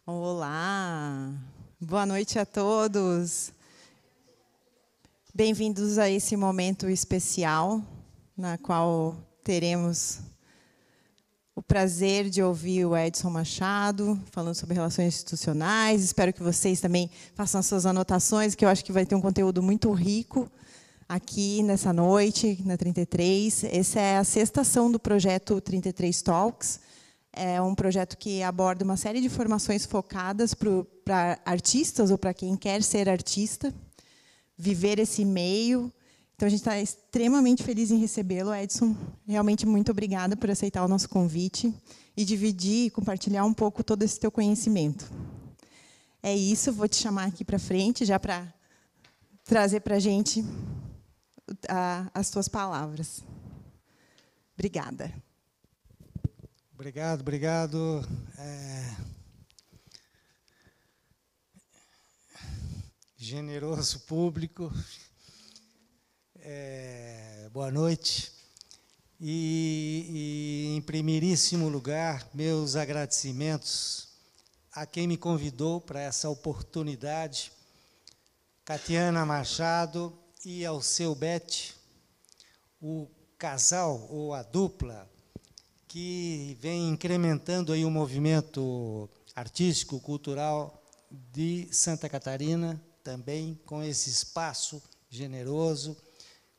Olá, boa noite a todos. Bem-vindos a esse momento especial, na qual teremos o prazer de ouvir o Edson Machado, falando sobre relações institucionais. Espero que vocês também façam as suas anotações, que eu acho que vai ter um conteúdo muito rico aqui nessa noite, na 33. Essa é a sexta ação do projeto 33 Talks. É um projeto que aborda uma série de formações focadas para artistas ou para quem quer ser artista, viver esse meio. Então, a gente está extremamente feliz em recebê-lo, Edson. Realmente, muito obrigada por aceitar o nosso convite e dividir e compartilhar um pouco todo esse teu conhecimento. É isso, vou te chamar aqui para frente, já para trazer para a gente as tuas palavras. Obrigada. Obrigado. Generoso público, boa noite. E, em primeiríssimo lugar, meus agradecimentos a quem me convidou para essa oportunidade, Catiana Machado e ao seu Bete, o casal ou a dupla que vem incrementando aí o movimento artístico, cultural de Santa Catarina, também com esse espaço generoso,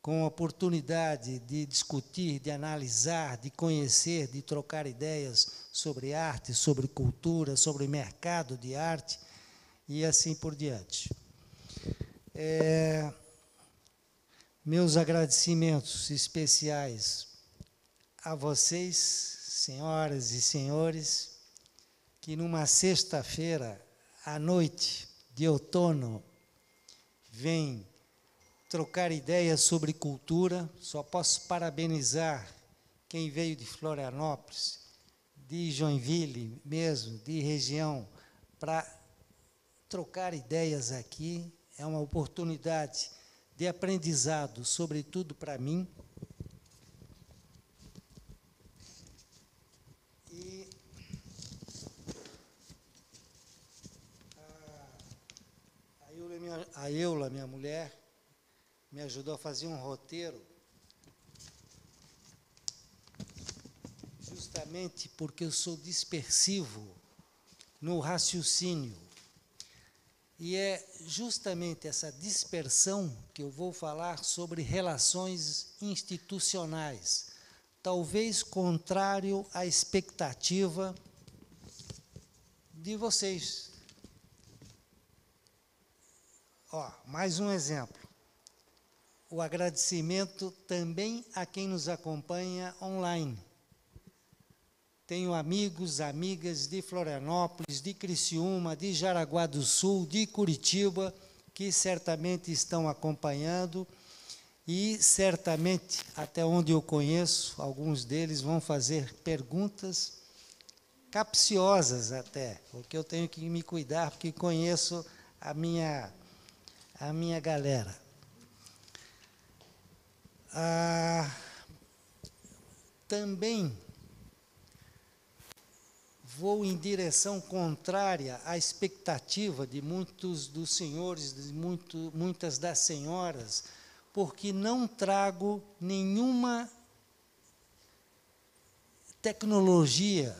com a oportunidade de discutir, de analisar, de conhecer, de trocar ideias sobre arte, sobre cultura, sobre mercado de arte e assim por diante. Meus agradecimentos especiais a vocês, senhoras e senhores, que numa sexta-feira à noite de outono vêm trocar ideias sobre cultura. Só posso parabenizar quem veio de Florianópolis, de Joinville mesmo, de região, para trocar ideias aqui. É uma oportunidade de aprendizado, sobretudo para mim. A Eula, minha mulher, me ajudou a fazer um roteiro, justamente porque eu sou dispersivo no raciocínio. E é justamente essa dispersão que eu vou falar sobre relações institucionais, talvez contrário à expectativa de vocês. Mais um exemplo. O agradecimento também a quem nos acompanha online. Tenho amigos, amigas de Florianópolis, de Criciúma, de Jaraguá do Sul, de Curitiba, que certamente estão acompanhando e certamente, até onde eu conheço, alguns deles vão fazer perguntas capciosas até, porque eu tenho que me cuidar, porque conheço a minha galera. Também vou em direção contrária à expectativa de muitos dos senhores, de muitas das senhoras, porque não trago nenhuma tecnologia.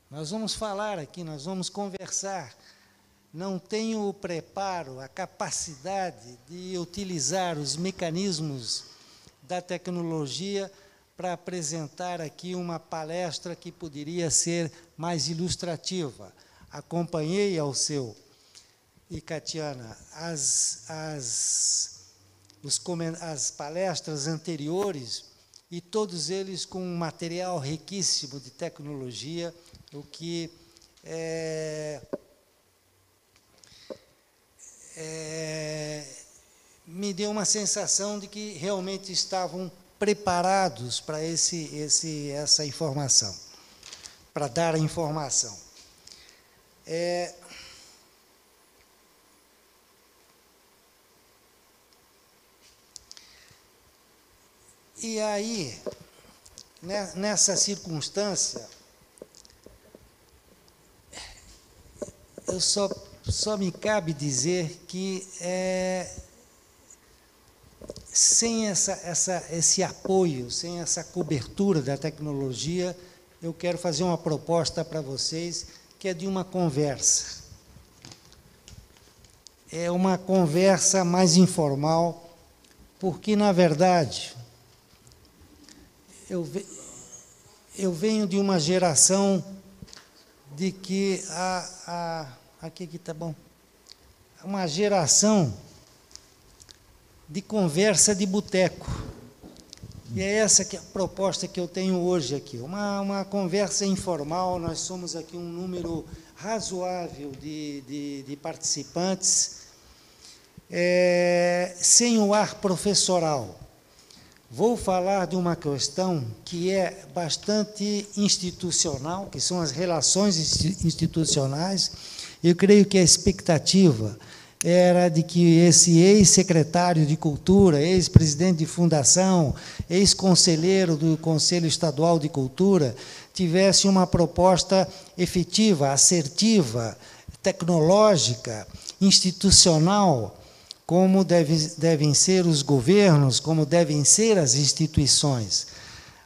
Nós vamos falar aqui, nós vamos conversar. Não tenho o preparo, a capacidade de utilizar os mecanismos da tecnologia para apresentar aqui uma palestra que poderia ser mais ilustrativa. Acompanhei ao seu e Catiana as palestras anteriores e todos eles com um material riquíssimo de tecnologia, o que me deu uma sensação de que realmente estavam preparados para essa informação, para dar a informação. E aí, nessa circunstância, só me cabe dizer que sem esse apoio, sem essa cobertura da tecnologia, eu quero fazer uma proposta para vocês, que é de uma conversa. É uma conversa mais informal, porque, na verdade, eu venho de uma geração de que aqui está bom, uma geração de conversa de boteco. E é essa que é a proposta que eu tenho hoje aqui, uma conversa informal. Nós somos aqui um número razoável de participantes, sem o ar professoral. Vou falar de uma questão que é bastante institucional, que são as relações institucionais. Eu creio que a expectativa era de que esse ex-secretário de Cultura, ex-presidente de fundação, ex-conselheiro do Conselho Estadual de Cultura, tivesse uma proposta efetiva, assertiva, tecnológica, institucional, como devem ser os governos, como devem ser as instituições.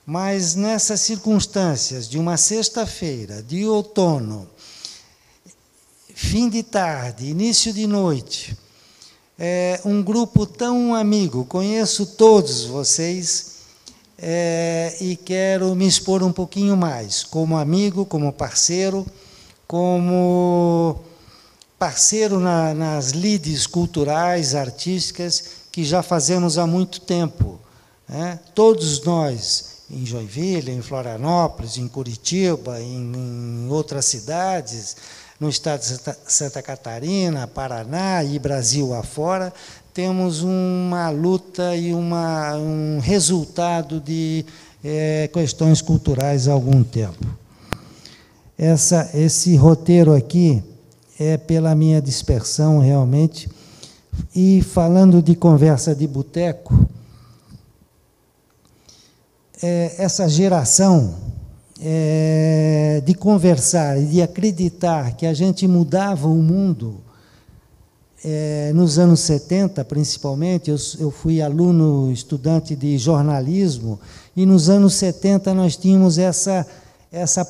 Mas, nessas circunstâncias de uma sexta-feira, de outono, fim de tarde, início de noite, um grupo tão amigo, conheço todos vocês, e quero me expor um pouquinho mais, como amigo, como parceiro nas lides culturais, artísticas, que já fazemos há muito tempo, né? Todos nós, em Joinville, em Florianópolis, em Curitiba, em outras cidades, no estado de Santa Catarina, Paraná e Brasil afora, temos uma luta e um resultado de questões culturais há algum tempo. Esse roteiro aqui é pela minha dispersão, realmente. E, falando de conversa de boteco, essa geração de conversar e de acreditar que a gente mudava o mundo, nos anos 70, principalmente, eu fui aluno, estudante de jornalismo, e nos anos 70 nós tínhamos essa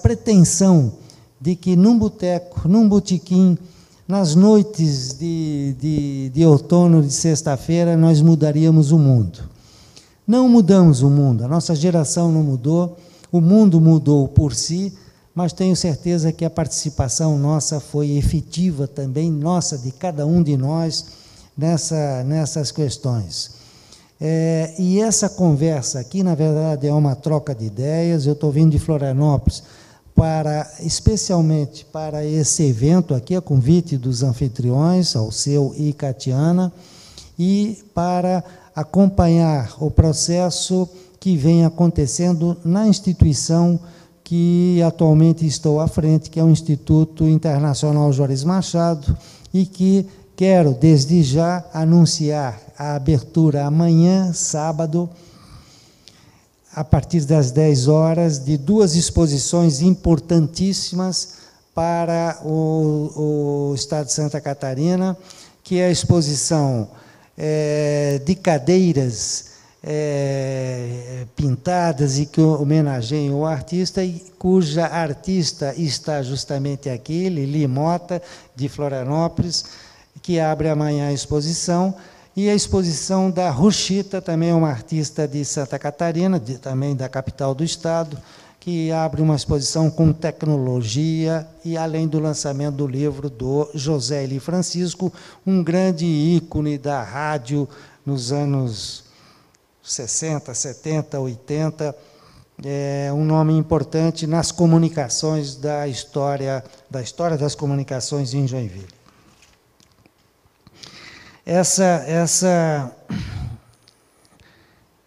pretensão de que num boteco, num botequim, nas noites de outono, de sexta-feira, nós mudaríamos o mundo. Não mudamos o mundo, a nossa geração não mudou, o mundo mudou por si, mas tenho certeza que a participação nossa foi efetiva também, nossa, de cada um de nós, nessas questões. E essa conversa aqui, na verdade, é uma troca de ideias. Eu estou vindo de Florianópolis, especialmente para esse evento aqui, a convite dos anfitriões, Alceu e Catiana, e para acompanhar o processo que vem acontecendo na instituição que atualmente estou à frente, que é o Instituto Internacional Juarez Machado, e que quero, desde já, anunciar a abertura amanhã, sábado, a partir das 10 horas, de duas exposições importantíssimas para o estado de Santa Catarina, que é a exposição de cadeiras pintadas e que homenageiam o artista, e cuja artista está justamente aqui, Lili Mota, de Florianópolis, que abre amanhã a exposição. E a exposição da Ruchita, também uma artista de Santa Catarina, também da capital do estado, que abre uma exposição com tecnologia, e além do lançamento do livro do José Eli Francisco, um grande ícone da rádio nos anos 60, 70, 80, um nome importante nas comunicações da história das comunicações em Joinville.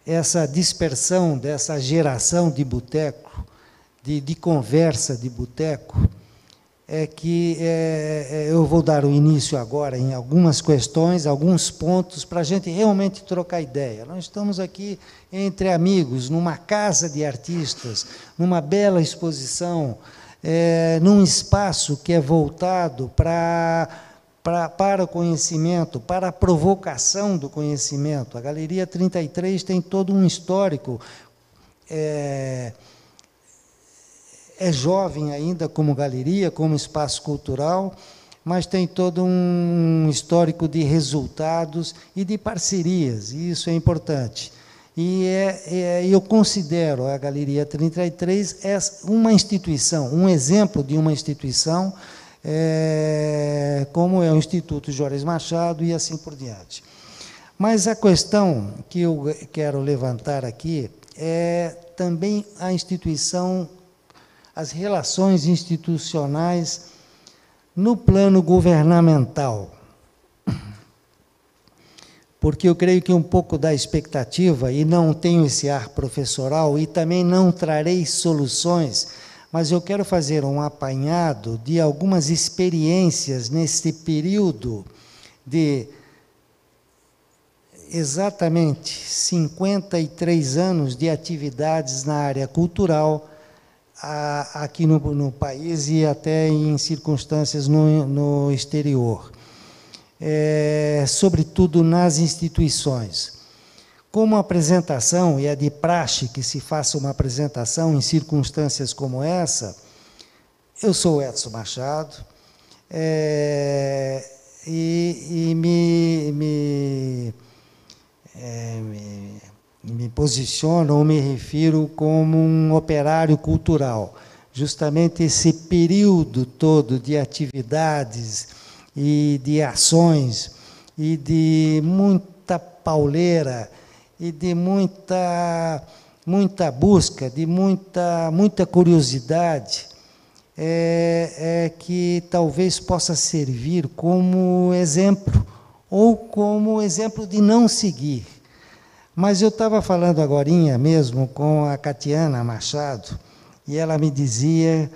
Essa dispersão dessa geração de boteco, de conversa de boteco, que eu vou dar o início agora em algumas questões, alguns pontos, para a gente realmente trocar ideia. Nós estamos aqui entre amigos, numa casa de artistas, numa bela exposição, num espaço que é voltado para o conhecimento, para a provocação do conhecimento. A Galeria 33 tem todo um histórico, é jovem ainda como galeria, como espaço cultural, mas tem todo um histórico de resultados e de parcerias, e isso é importante. E eu considero a Galeria 33 uma instituição, um exemplo de uma instituição, como é o Instituto Juarez Machado e assim por diante. Mas a questão que eu quero levantar aqui é também a instituição, as relações institucionais no plano governamental. Porque eu creio que um pouco da expectativa, e não tenho esse ar professoral, e também não trarei soluções, mas eu quero fazer um apanhado de algumas experiências nesse período de exatamente 53 anos de atividades na área cultural, aqui no país e até em circunstâncias no exterior, sobretudo nas instituições. Como apresentação, e é de praxe que se faça uma apresentação em circunstâncias como essa, eu sou Edson Machado, e me posiciono ou me refiro como um operário cultural. Justamente esse período todo de atividades e de ações e de muita pauleira e de muita busca, de muita curiosidade, que talvez possa servir como exemplo ou como exemplo de não seguir. Mas eu estava falando agorinha mesmo com a Catiana Machado, e ela me dizia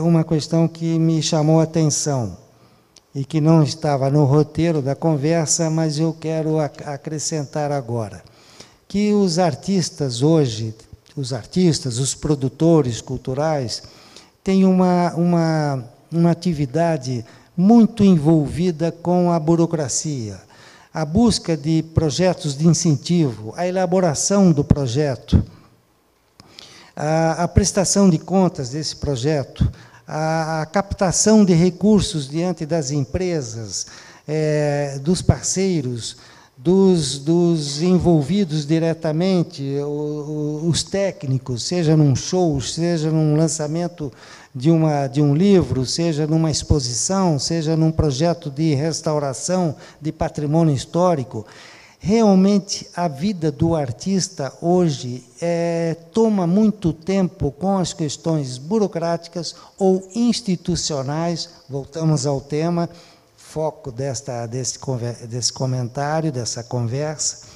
uma questão que me chamou a atenção, e que não estava no roteiro da conversa, mas eu quero acrescentar agora, que os artistas hoje, os produtores culturais, têm uma atividade muito envolvida com a burocracia, a busca de projetos de incentivo, a elaboração do projeto, a prestação de contas desse projeto, a captação de recursos diante das empresas, dos parceiros, dos envolvidos diretamente, os técnicos, seja num show, seja num lançamento de um livro, seja numa exposição, seja num projeto de restauração de patrimônio histórico. Realmente, a vida do artista hoje toma muito tempo com as questões burocráticas ou institucionais. Voltamos ao tema, foco desse comentário, dessa conversa,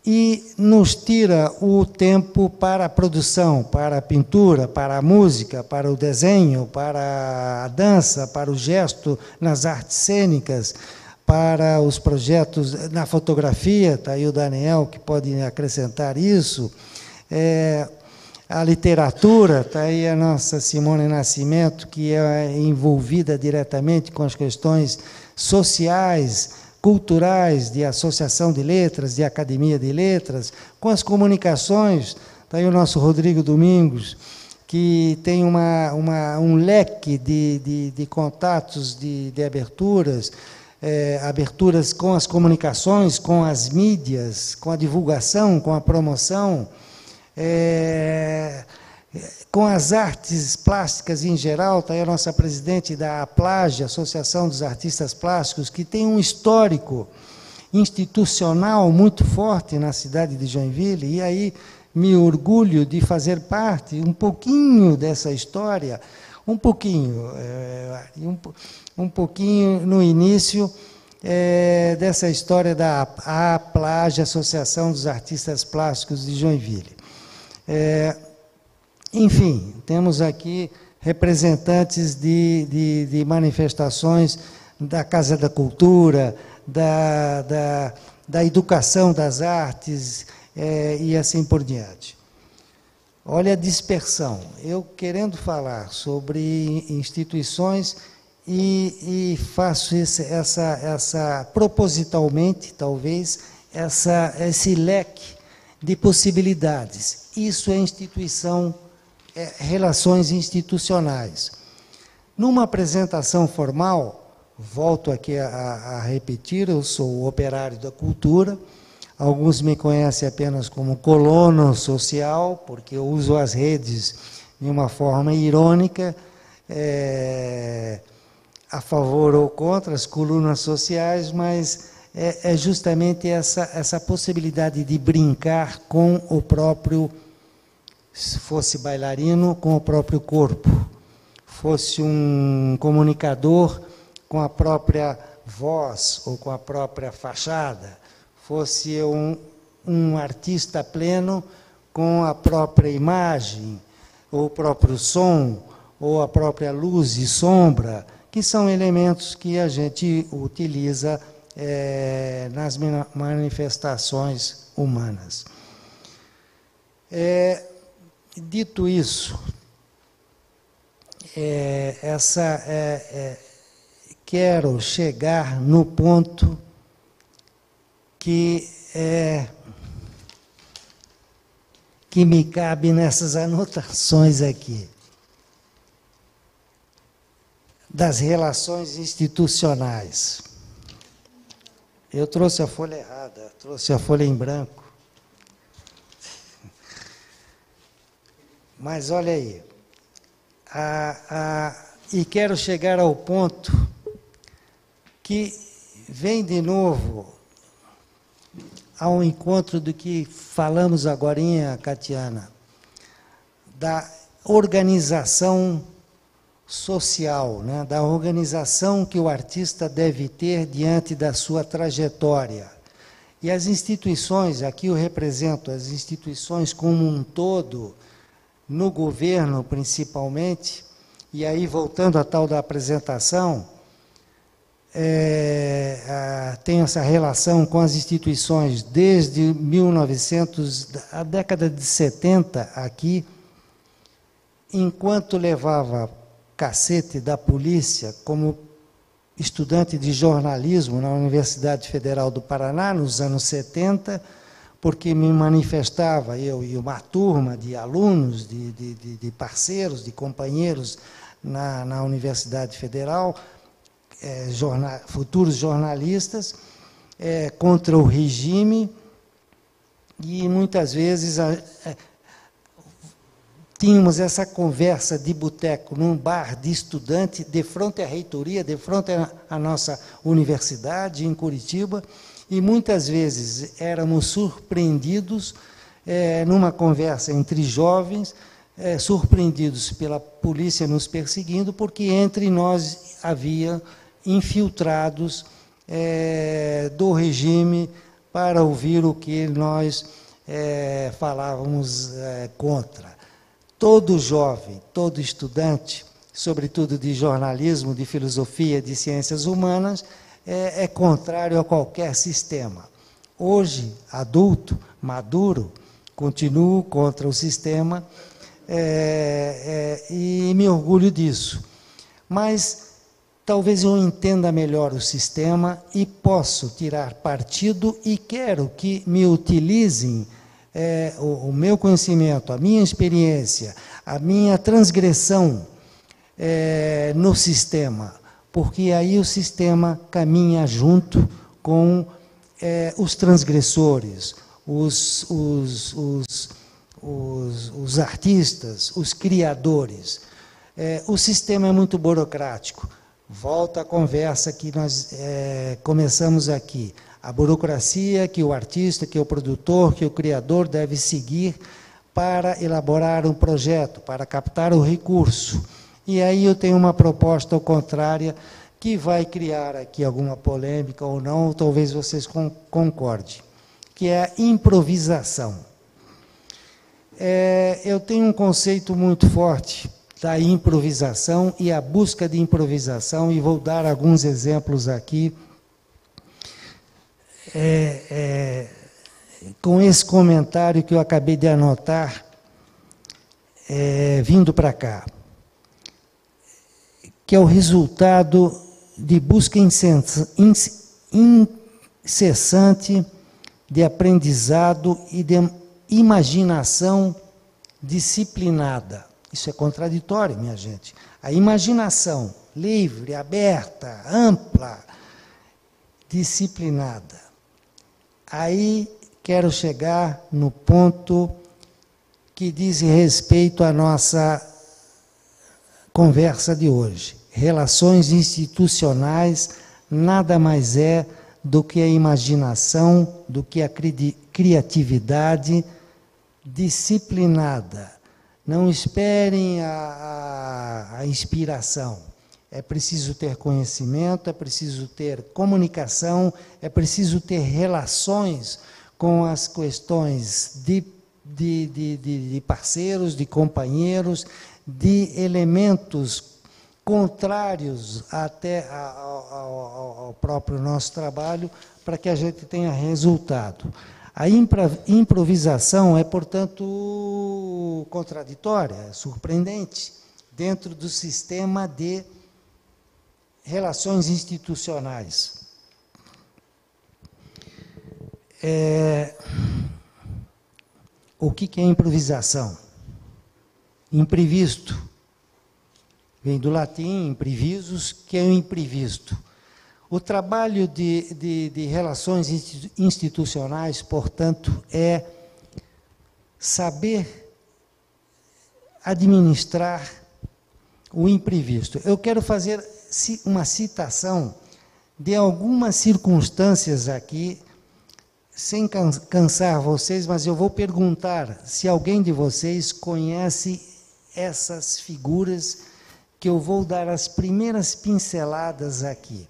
e nos tira o tempo para a produção, para a pintura, para a música, para o desenho, para a dança, para o gesto nas artes cênicas, para os projetos na fotografia, está aí o Daniel que pode acrescentar isso, a literatura, está aí a nossa Simone Nascimento, que é envolvida diretamente com as questões sociais, culturais, de associação de letras, de academia de letras, com as comunicações, está aí o nosso Rodrigo Domingos, que tem um leque de contatos, de aberturas, aberturas com as comunicações, com as mídias, com a divulgação, com a promoção, com as artes plásticas em geral. Está aí a nossa presidente da APLAGE, Associação dos Artistas Plásticos, que tem um histórico institucional muito forte na cidade de Joinville, e aí me orgulho de fazer parte um pouquinho dessa história, um pouquinho no início dessa história da APLAGE, Associação dos Artistas Plásticos de Joinville. Enfim, temos aqui representantes de manifestações da Casa da Cultura, da educação das artes, e assim por diante. Olha a dispersão. Eu querendo falar sobre instituições e faço propositalmente, talvez, esse leque de possibilidades. Isso é instituição, relações institucionais. Numa apresentação formal, volto aqui a repetir, eu sou o operário da cultura. Alguns me conhecem apenas como colono social, porque eu uso as redes de uma forma irônica, a favor ou contra as colunas sociais, mas é justamente essa possibilidade de brincar com o próprio, se fosse bailarino, com o próprio corpo, fosse um comunicador com a própria voz ou com a própria fachada, fosse um artista pleno com a própria imagem, ou o próprio som, ou a própria luz e sombra, que são elementos que a gente utiliza nas manifestações humanas. Dito isso, quero chegar no ponto que me cabe nessas anotações aqui, das relações institucionais. Eu trouxe a folha errada, trouxe a folha em branco. Mas olha aí, e quero chegar ao ponto que vem de novo ao encontro do que falamos agorinha, Catiana, da organização social, né, da organização que o artista deve ter diante da sua trajetória. E as instituições, aqui eu represento as instituições como um todo, no governo principalmente, e aí voltando à tal da apresentação, tenho essa relação com as instituições desde 1900, a década de 70 aqui, enquanto levava cacete da polícia como estudante de jornalismo na Universidade Federal do Paraná, nos anos 70, porque me manifestava, eu e uma turma de alunos, de parceiros, de companheiros na Universidade Federal, futuros jornalistas, contra o regime, e muitas vezes tínhamos essa conversa de boteco num bar de estudante, de frente à reitoria, de frente à nossa universidade, em Curitiba, e muitas vezes éramos surpreendidos, numa conversa entre jovens, surpreendidos pela polícia nos perseguindo, porque entre nós havia infiltrados do regime para ouvir o que nós falávamos contra. Todo jovem, todo estudante, sobretudo de jornalismo, de filosofia, de ciências humanas, é contrário a qualquer sistema. Hoje, adulto, maduro, continuo contra o sistema e me orgulho disso. Mas talvez eu entenda melhor o sistema e posso tirar partido e quero que me utilizem o meu conhecimento, a minha experiência, a minha transgressão no sistema, porque aí o sistema caminha junto com os transgressores, os artistas, os criadores. O sistema é muito burocrático. Volta à conversa que nós começamos aqui. A burocracia que o artista, que o produtor, que o criador deve seguir para elaborar um projeto, para captar o recurso. E aí eu tenho uma proposta ao contrária, que vai criar aqui alguma polêmica ou não, ou talvez vocês concordem, que é a improvisação. Eu tenho um conceito muito forte da improvisação e a busca de improvisação, e vou dar alguns exemplos aqui, com esse comentário que eu acabei de anotar, vindo para cá, que é o resultado de busca incessante de aprendizado e de imaginação disciplinada. Isso é contraditório, minha gente. A imaginação livre, aberta, ampla, disciplinada. Aí quero chegar no ponto que diz respeito à nossa conversa de hoje. Relações institucionais nada mais é do que a imaginação, do que a criatividade disciplinada. Não esperem a inspiração. É preciso ter conhecimento, é preciso ter comunicação, é preciso ter relações com as questões de parceiros, de companheiros, de elementos contrários até ao próprio nosso trabalho, para que a gente tenha resultado. A improvisação é, portanto, contraditória, é surpreendente, dentro do sistema de relações institucionais. O que é improvisação? Imprevisto. Vem do latim, imprevisus, que é o imprevisto. O trabalho de relações institucionais, portanto, é saber administrar o imprevisto. Eu quero fazer uma citação de algumas circunstâncias aqui, sem cansar vocês, mas eu vou perguntar se alguém de vocês conhece essas figuras, que eu vou dar as primeiras pinceladas aqui.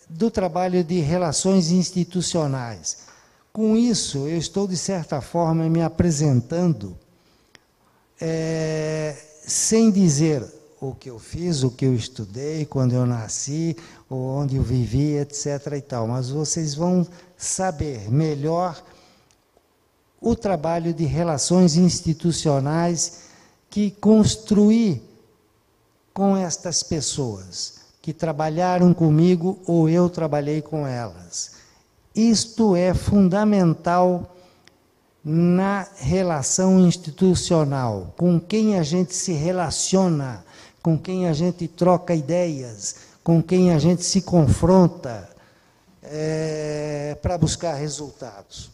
Do trabalho de relações institucionais. Com isso, eu estou, de certa forma, me apresentando, sem dizer o que eu fiz, o que eu estudei, quando eu nasci, onde eu vivi, etc. e tal, mas vocês vão saber melhor o trabalho de relações institucionais que construí com estas pessoas, que trabalharam comigo ou eu trabalhei com elas. Isto é fundamental na relação institucional, com quem a gente se relaciona, com quem a gente troca ideias, com quem a gente se confronta para buscar resultados.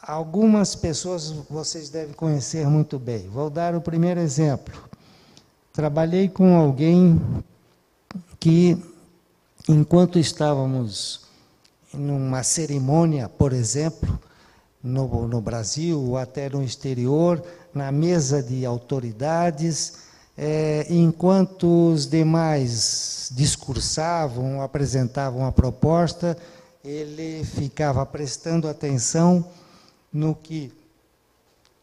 Algumas pessoas vocês devem conhecer muito bem. Vou dar o primeiro exemplo. Trabalhei com alguém que, enquanto estávamos numa cerimônia, por exemplo, no Brasil ou até no exterior, na mesa de autoridades, enquanto os demais discursavam, apresentavam a proposta, ele ficava prestando atenção no que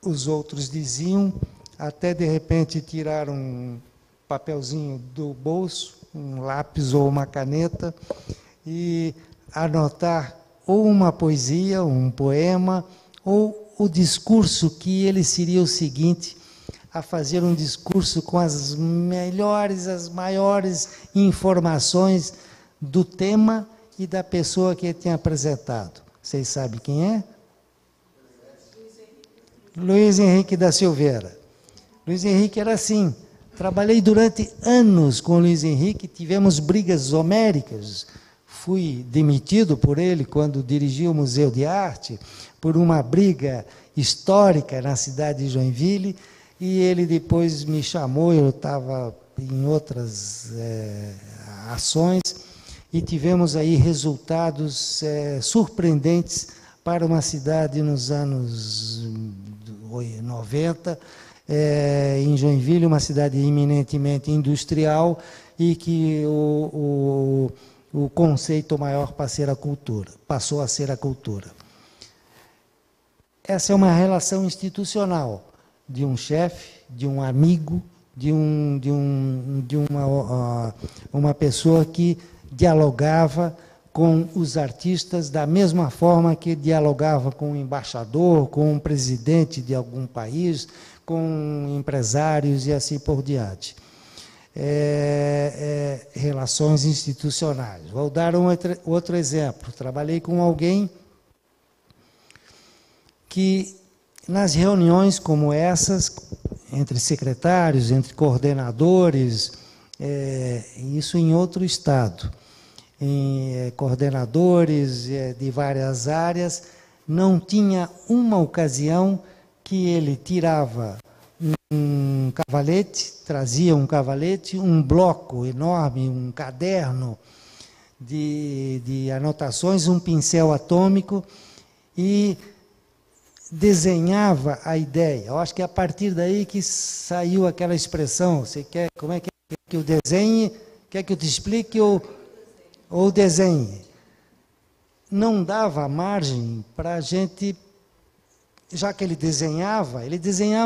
os outros diziam, até de repente tirar um papelzinho do bolso, um lápis ou uma caneta, e anotar ou uma poesia, um poema, ou o discurso que ele seria o seguinte, a fazer um discurso com as melhores, as maiores informações do tema e da pessoa que ele tinha apresentado. Vocês sabem quem é? Luiz Henrique da Silveira. Luiz Henrique era assim. Trabalhei durante anos com o Luiz Henrique, tivemos brigas homéricas. Fui demitido por ele quando dirigi o Museu de Arte, por uma briga histórica na cidade de Joinville, e ele depois me chamou, eu estava em outras ações, e tivemos aí resultados surpreendentes para uma cidade nos anos 90, em Joinville, uma cidade eminentemente industrial, e que o conceito maior passou a ser a cultura. Essa é uma relação institucional de um chefe, de um amigo, de uma pessoa que dialogava com os artistas da mesma forma que dialogava com o embaixador, com o presidente de algum país, com empresários e assim por diante. Relações institucionais. Vou dar outro exemplo. Trabalhei com alguém que, nas reuniões como essas, entre secretários, entre coordenadores, isso em outro estado, coordenadores de várias áreas, não tinha uma ocasião que ele tirava um cavalete, trazia um cavalete, um bloco enorme, um caderno de anotações, um pincel atômico e desenhava a ideia. Eu acho que é a partir daí que saiu aquela expressão, você quer, como é que eu desenhe, quer que eu te explique ou desenhe. Não dava margem para a gente, já que ele desenhava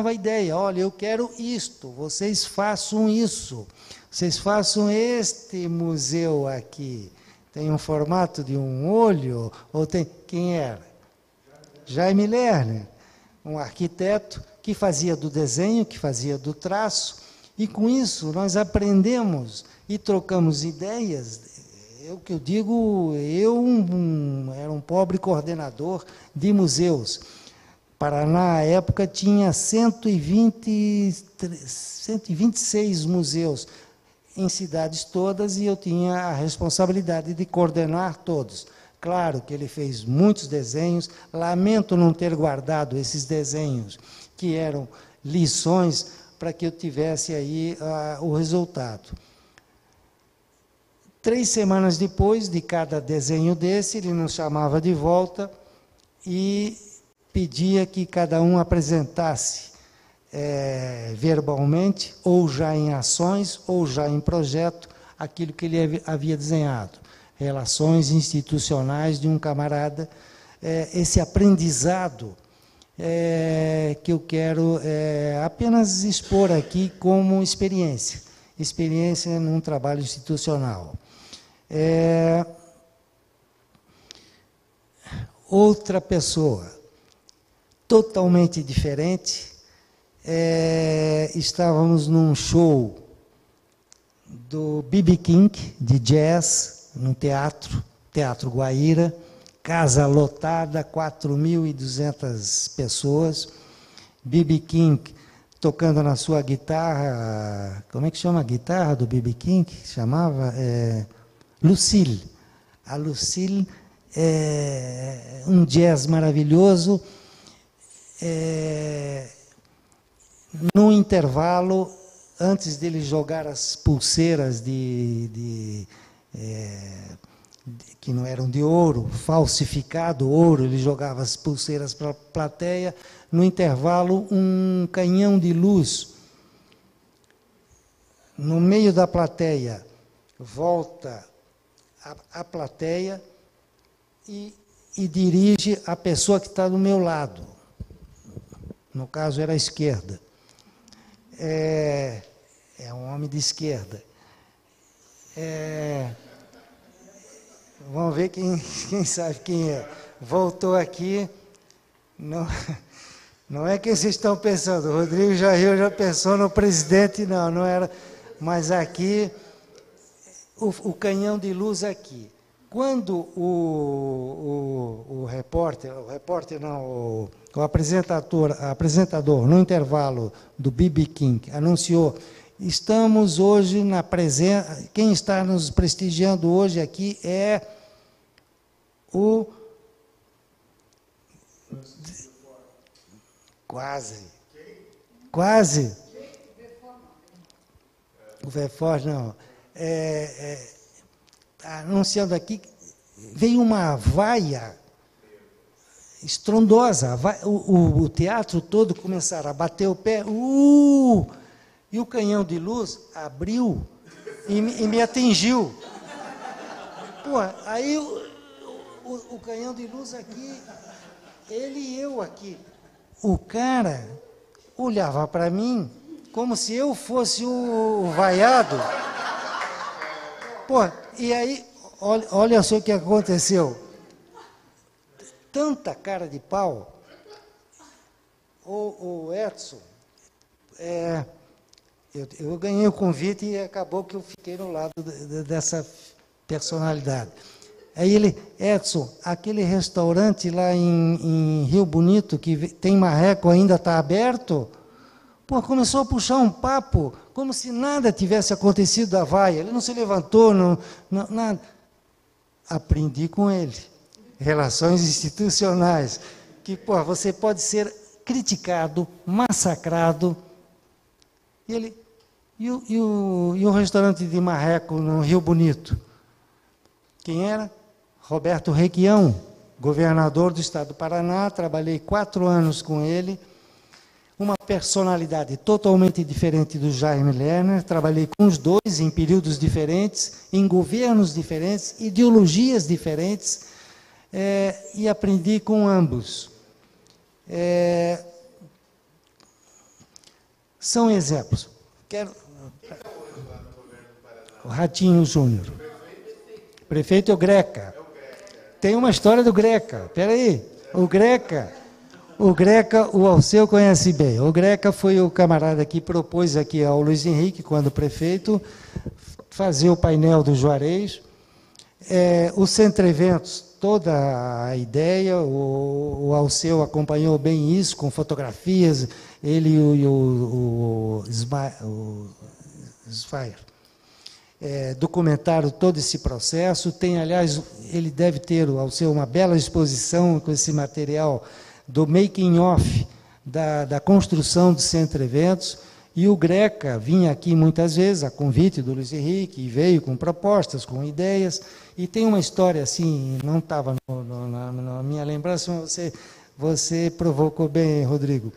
a ideia, olha, eu quero isto, vocês façam isso, vocês façam este museu aqui, tem um formato de um olho, ou tem, quem era? Jaime Lerner, um arquiteto que fazia do desenho, que fazia do traço, e com isso nós aprendemos e trocamos ideias. O que eu digo, era um pobre coordenador de museus. Paraná, à época, tinha 126 museus em cidades todas e eu tinha a responsabilidade de coordenar todos. Claro que ele fez muitos desenhos, lamento não ter guardado esses desenhos, que eram lições para que eu tivesse aí o resultado. 3 semanas depois de cada desenho desse, ele nos chamava de volta e pedia que cada um apresentasse verbalmente, ou já em ações, ou já em projeto, aquilo que ele havia desenhado. Relações institucionais de um camarada, esse aprendizado que eu quero apenas expor aqui como experiência num trabalho institucional. Outra pessoa, totalmente diferente, estávamos num show do B.B. King, de jazz, num Teatro Guaíra, casa lotada, 4.200 pessoas, B.B. King tocando na sua guitarra, como é que chama a guitarra do B.B. King? Chamava Lucille. A Lucille, um jazz maravilhoso. No intervalo, antes dele jogar as pulseiras que não eram de ouro, falsificado ouro, ele jogava as pulseiras para a plateia. No intervalo, um canhão de luz no meio da plateia volta a plateia e dirige a pessoa que está do meu lado. No caso, era a esquerda. É um homem de esquerda. Vamos ver quem sabe quem é. Voltou aqui. Não é que vocês estão pensando. O Rodrigo Jarril já pensou no presidente, não era. Mas aqui, o canhão de luz aqui. Quando o apresentador, no intervalo do B.B. King, anunciou: estamos hoje na presença, quem está nos prestigiando hoje aqui é o... Quase. O Verford, não. Anunciando aqui, veio uma vaia estrondosa. O teatro todo começaram a bater o pé. E o canhão de luz abriu e me atingiu. Pô, aí o canhão de luz aqui, ele e eu aqui. O cara olhava para mim como se eu fosse o vaiado. Pô, e aí, olha só o que aconteceu. Tanta cara de pau. O Edson, eu ganhei o convite e acabou que eu fiquei no lado dessa personalidade. Aí ele, Edson, aquele restaurante lá em Rio Bonito, que tem marreco, ainda está aberto? Pô, começou a puxar um papo, como se nada tivesse acontecido da vaia. Ele não se levantou, nada. Aprendi com ele. Relações institucionais. Que, pô, você pode ser criticado, massacrado. E o restaurante de marreco no Rio Bonito? Quem era? Roberto Requião, governador do estado do Paraná. Trabalhei 4 anos com ele. Uma personalidade totalmente diferente do Jaime Lerner. Trabalhei com os dois em períodos diferentes, em governos diferentes, ideologias diferentes, e aprendi com ambos. São exemplos. O Ratinho Júnior. Prefeito é o Greca. Tem uma história do Greca. Espera aí. O Greca, o Alceu conhece bem. O Greca foi o camarada que propôs aqui ao Luiz Henrique, quando prefeito, fazer o painel do Juarez. O Centro Eventos, toda a ideia, o Alceu acompanhou bem isso, com fotografias, ele e o Svair. Documentaram todo esse processo. Tem, aliás, ele deve ter, o Alceu, uma bela exposição com esse material do making-off da construção do Centro Eventos. E o Greca vinha aqui muitas vezes, a convite do Luiz Henrique, e veio com propostas, com ideias. E tem uma história assim, não estava na minha lembrança, mas você provocou bem, Rodrigo.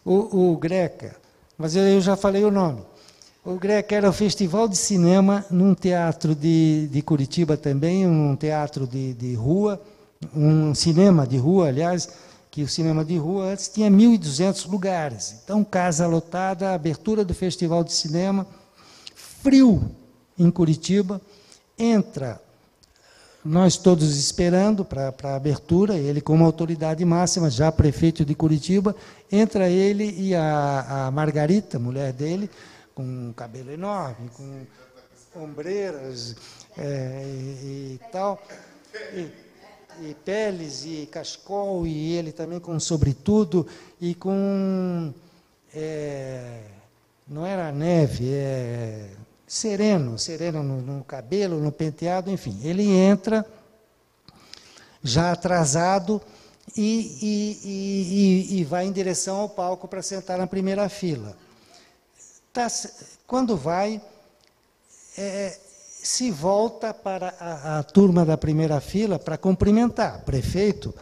O Greca, mas eu já falei o nome. O Greca era o festival de cinema num teatro de Curitiba também, um teatro de rua, um cinema de rua, aliás, que o cinema de rua antes tinha 1.200 lugares. Então, casa lotada, abertura do festival de cinema, frio em Curitiba, entra, nós todos esperando para a abertura, ele como autoridade máxima, já prefeito de Curitiba, entra ele e a Margarita, mulher dele, com um cabelo enorme, com ombreiras e tal, e peles e cachecol, e ele também com sobretudo, e com, não era neve, sereno no cabelo, no penteado, enfim. Ele entra já atrasado e vai em direção ao palco para sentar na primeira fila. Quando vai, se volta para a turma da primeira fila para cumprimentar. Prefeito,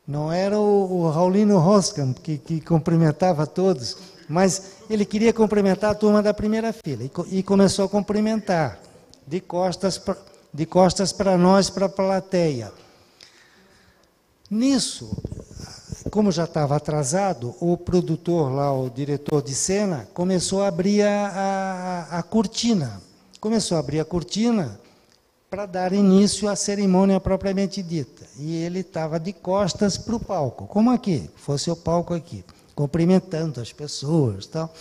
não era o Raulino Roscam que cumprimentava todos, mas ele queria cumprimentar a turma da primeira fila e começou a cumprimentar, de costas para nós, para a plateia. Nisso, como já estava atrasado, o produtor lá, o diretor de cena, começou a abrir a cortina. Começou a abrir a cortina para dar início à cerimônia propriamente dita. E ele estava de costas para o palco, como aqui, fosse o palco aqui, cumprimentando as pessoas, tal.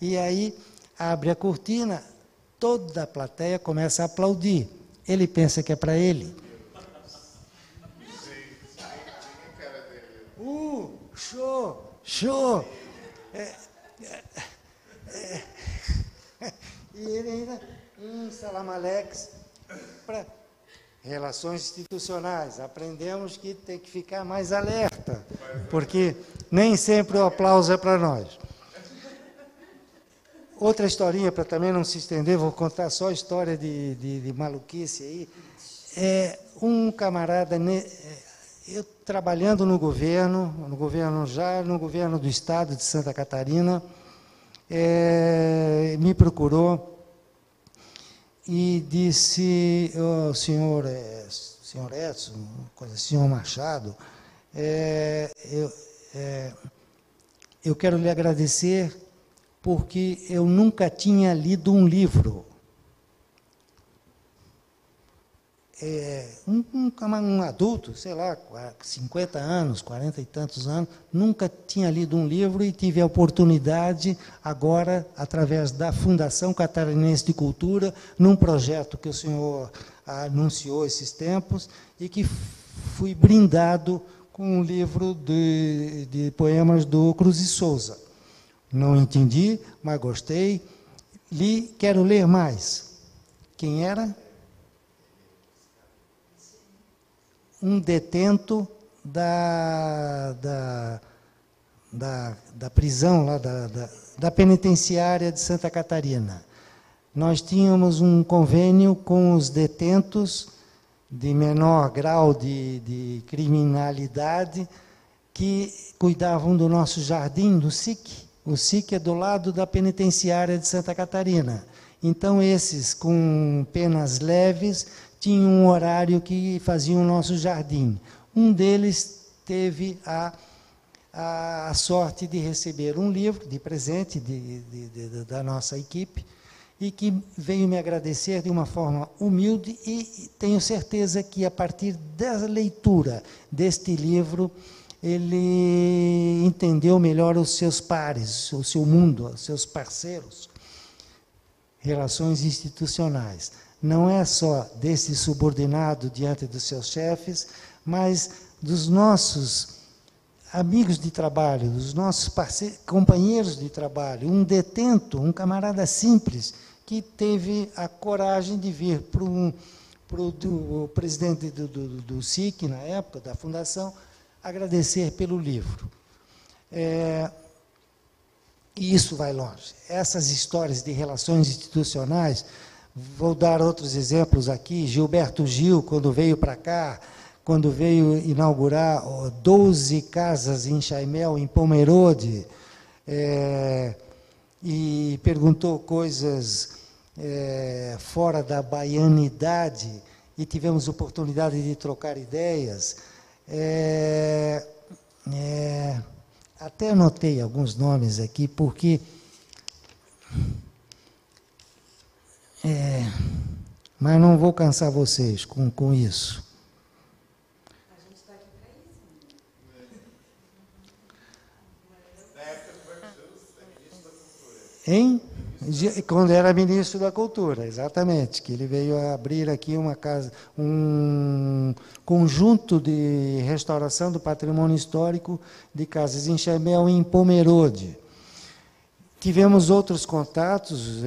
E aí abre a cortina, toda a plateia começa a aplaudir. Ele pensa que é para ele. Show! E ele ainda, Salam Alex, para relações institucionais, aprendemos que tem que ficar mais alerta, porque nem sempre o aplauso é para nós. Outra historinha, para também não se estender, vou contar só a história de maluquice aí. Um camarada, eu trabalhando no governo do estado de Santa Catarina, me procurou e disse, senhor Edson, senhor Machado, eu quero lhe agradecer porque eu nunca tinha lido um livro. um adulto, sei lá, 50 anos, 40 e tantos anos, nunca tinha lido um livro e tive a oportunidade, agora, através da Fundação Catarinense de Cultura, num projeto que o senhor anunciou esses tempos, e que fui brindado com um livro de poemas do Cruz e Souza. Não entendi, mas gostei. Li, quero ler mais. Quem era? Um detento da prisão, lá da penitenciária de Santa Catarina. Nós tínhamos um convênio com os detentos de menor grau de criminalidade que cuidavam do nosso jardim, do SIC. O SIC é do lado da penitenciária de Santa Catarina. Então, esses com penas leves tinham um horário que faziam o nosso jardim. Um deles teve a sorte de receber um livro de presente da nossa equipe, e que veio me agradecer de uma forma humilde, e tenho certeza que, a partir da leitura deste livro, ele entendeu melhor os seus pares, o seu mundo, os seus parceiros. Relações institucionais. Não é só desse subordinado diante dos seus chefes, mas dos nossos amigos de trabalho, dos nossos companheiros de trabalho. Um detento, um camarada simples, que teve a coragem de vir para o presidente do SIC, na época, da Fundação, agradecer pelo livro. E isso vai longe. Essas histórias de relações institucionais, vou dar outros exemplos aqui. Gilberto Gil, quando veio para cá, quando veio inaugurar 12 casas em Chaimel, em Pomerode, e perguntou coisas fora da baianidade, e tivemos oportunidade de trocar ideias. Até anotei alguns nomes aqui, porque mas não vou cansar vocês com isso. A gente está aqui para isso. Na época do Banco ministro da Cultura. Hein? Quando era ministro da Cultura, exatamente, que ele veio a abrir aqui uma casa, um conjunto de restauração do patrimônio histórico de casas em Chaimel e em Pomerode. Tivemos outros contatos,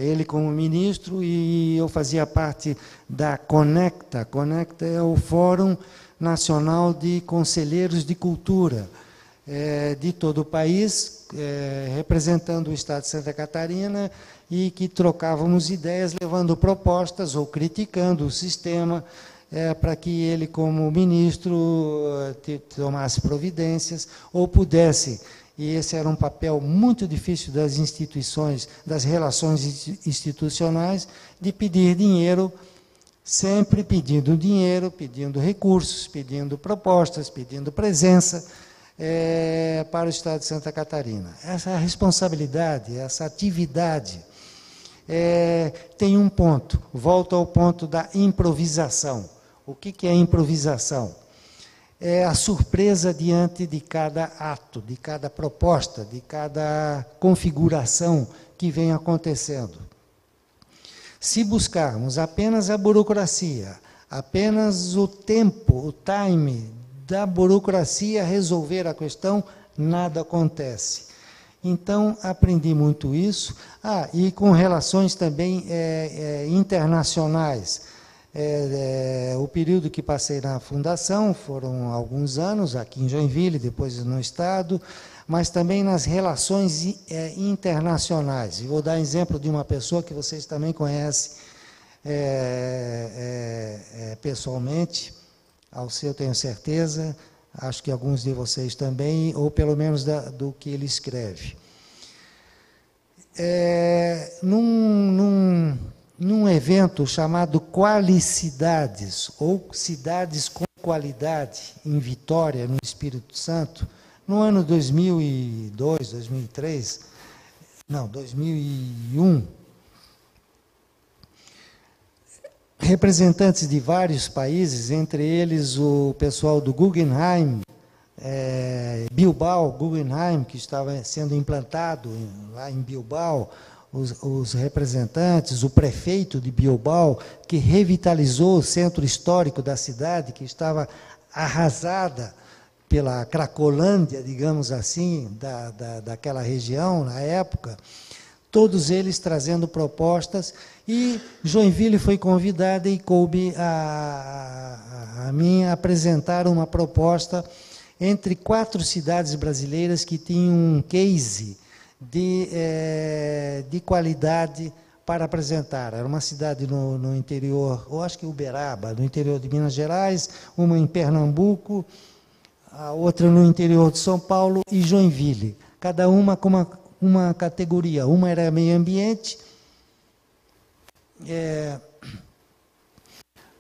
ele como ministro, e eu fazia parte da Conecta. A Conecta é o Fórum Nacional de Conselheiros de Cultura de todo o país, representando o Estado de Santa Catarina, e que trocávamos ideias, levando propostas ou criticando o sistema, para que ele, como ministro, tomasse providências ou pudesse. E esse era um papel muito difícil das instituições, das relações institucionais, de pedir dinheiro, sempre pedindo dinheiro, pedindo recursos, pedindo propostas, pedindo presença para o Estado de Santa Catarina. Essa responsabilidade, essa atividade, tem um ponto, volta ao ponto da improvisação. O que é improvisação? É a surpresa diante de cada ato, de cada proposta, de cada configuração que vem acontecendo. Se buscarmos apenas a burocracia, apenas o tempo, o time da burocracia resolver a questão, nada acontece. Então, aprendi muito isso. E com relações também internacionais. O período que passei na Fundação foram alguns anos, aqui em Joinville, depois no Estado, mas também nas relações internacionais. E vou dar exemplo de uma pessoa que vocês também conhecem pessoalmente, Alceu, tenho certeza, acho que alguns de vocês também, ou pelo menos do que ele escreve. Num evento chamado Qualicidades, ou Cidades com Qualidade, em Vitória, no Espírito Santo, no ano 2002, 2003, não, 2001, representantes de vários países, entre eles o pessoal do Guggenheim, Bilbao, Guggenheim, que estava sendo implantado lá em Bilbao, os representantes, o prefeito de Bilbao, que revitalizou o centro histórico da cidade, que estava arrasada pela Cracolândia, digamos assim, daquela região na época, todos eles trazendo propostas, e Joinville foi convidada e coube a mim apresentar uma proposta entre 4 cidades brasileiras que tinham um case de qualidade para apresentar. Era uma cidade no interior, eu acho que Uberaba, no interior de Minas Gerais, uma em Pernambuco, a outra no interior de São Paulo e Joinville. Cada uma com uma categoria. Uma era meio ambiente,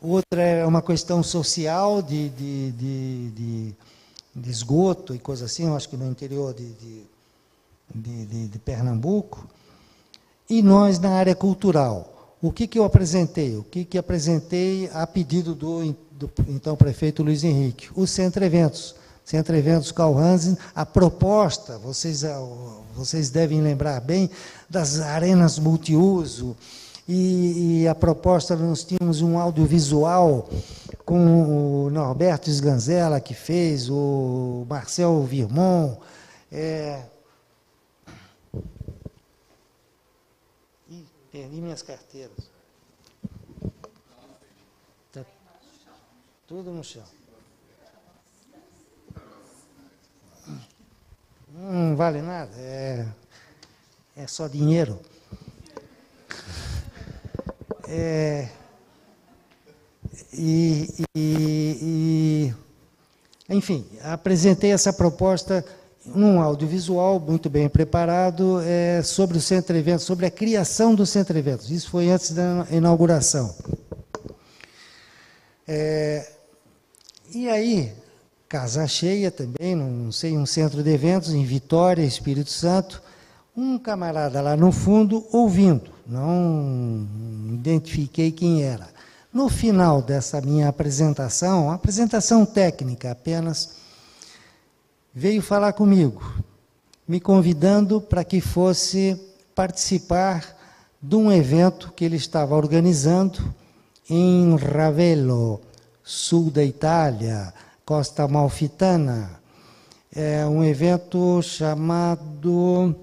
outra é uma questão social de esgoto e coisa assim, eu acho que no interior de Pernambuco, e nós na área cultural. O que eu apresentei? O que apresentei a pedido do então prefeito Luiz Henrique? O Centro Eventos. Centro Eventos Carl Hansen, a proposta, vocês devem lembrar bem, das arenas multiuso, e a proposta, nós tínhamos um audiovisual com o Norberto Sganzella, que fez, o Marcel Virmont, perdi minhas carteiras. Tá tudo no chão. Não vale nada, é só dinheiro. Enfim, apresentei essa proposta num audiovisual muito bem preparado sobre o Centro Eventos, sobre a criação do Centro Eventos. Isso foi antes da inauguração. E aí, casa cheia também, não sei, um centro de eventos em Vitória, Espírito Santo, um camarada lá no fundo ouvindo, não identifiquei quem era. No final dessa minha apresentação, uma apresentação técnica apenas, veio falar comigo, me convidando para que fosse participar de um evento que ele estava organizando em Ravello, sul da Itália, Costa Amalfitana. É um evento chamado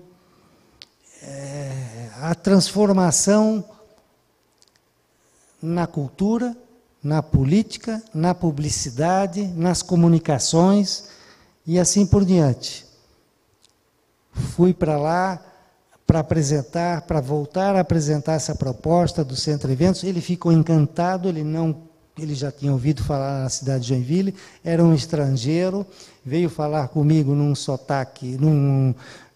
a transformação na cultura, na política, na publicidade, nas comunicações e assim por diante. Fui para lá para apresentar, para voltar a apresentar essa proposta do Centro Eventos. Ele ficou encantado, ele já tinha ouvido falar na cidade de Joinville, era um estrangeiro, veio falar comigo num sotaque,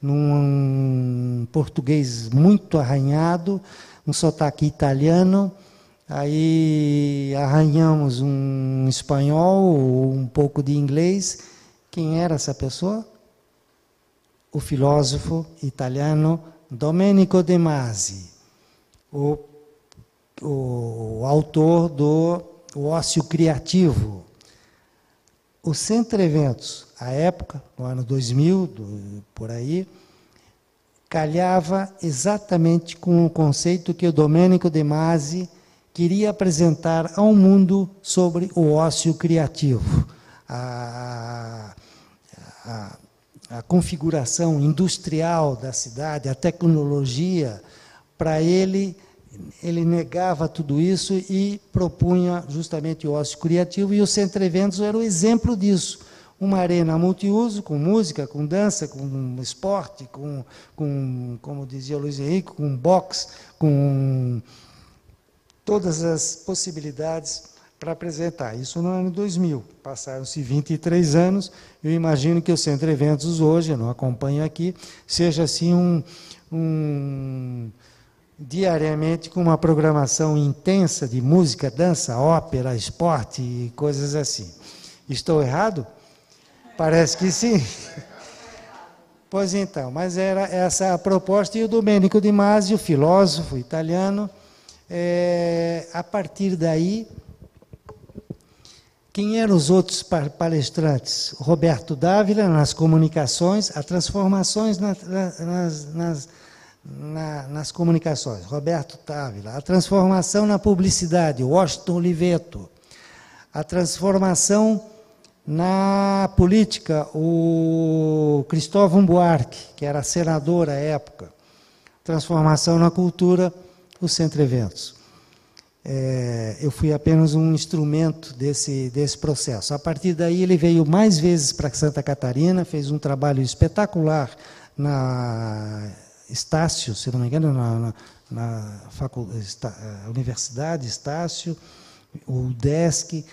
num português muito arranhado, um sotaque italiano. Aí arranhamos um espanhol, um pouco de inglês. Quem era essa pessoa? O filósofo italiano Domenico De Masi, o autor do Ócio Criativo. O Centro Eventos, à época, no ano 2000, por aí, calhava exatamente com o conceito que o Domenico De Masi queria apresentar ao mundo sobre o ócio criativo. A configuração industrial da cidade, a tecnologia, para ele negava tudo isso e propunha justamente o ócio criativo, e o Centro Eventos era o exemplo disso. Uma arena multiuso, com música, com dança, com esporte, como dizia o Luiz Henrique, com boxe, com todas as possibilidades para apresentar. Isso no ano 2000. Passaram-se 23 anos, eu imagino que o Centro Eventos hoje, eu não acompanho aqui, seja assim diariamente com uma programação intensa de música, dança, ópera, esporte e coisas assim. Estou errado? Parece que sim. Pois então, mas era essa a proposta, e o Domenico De Masi, o filósofo italiano, A partir daí, quem eram os outros palestrantes? Roberto Dávila, nas comunicações, as transformações nas comunicações, Roberto Dávila, a transformação na publicidade, Washington Oliveto, a transformação na política, o Cristóvão Buarque, que era senador à época, transformação na cultura, o Centro Eventos. Eu fui apenas um instrumento desse processo. A partir daí, ele veio mais vezes para Santa Catarina, fez um trabalho espetacular na Estácio, se não me engano, na Universidade Estácio, o DESC,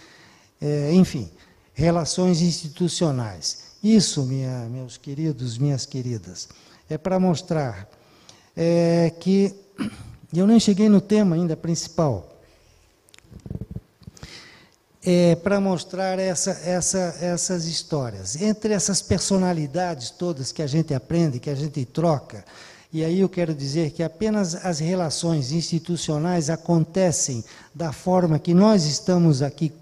enfim, relações institucionais. Isso, meus queridos, minhas queridas, é para mostrar que eu nem cheguei no tema ainda principal. Para mostrar essas histórias. Entre essas personalidades todas que a gente aprende, que a gente troca, e aí eu quero dizer que apenas as relações institucionais acontecem da forma que nós estamos aqui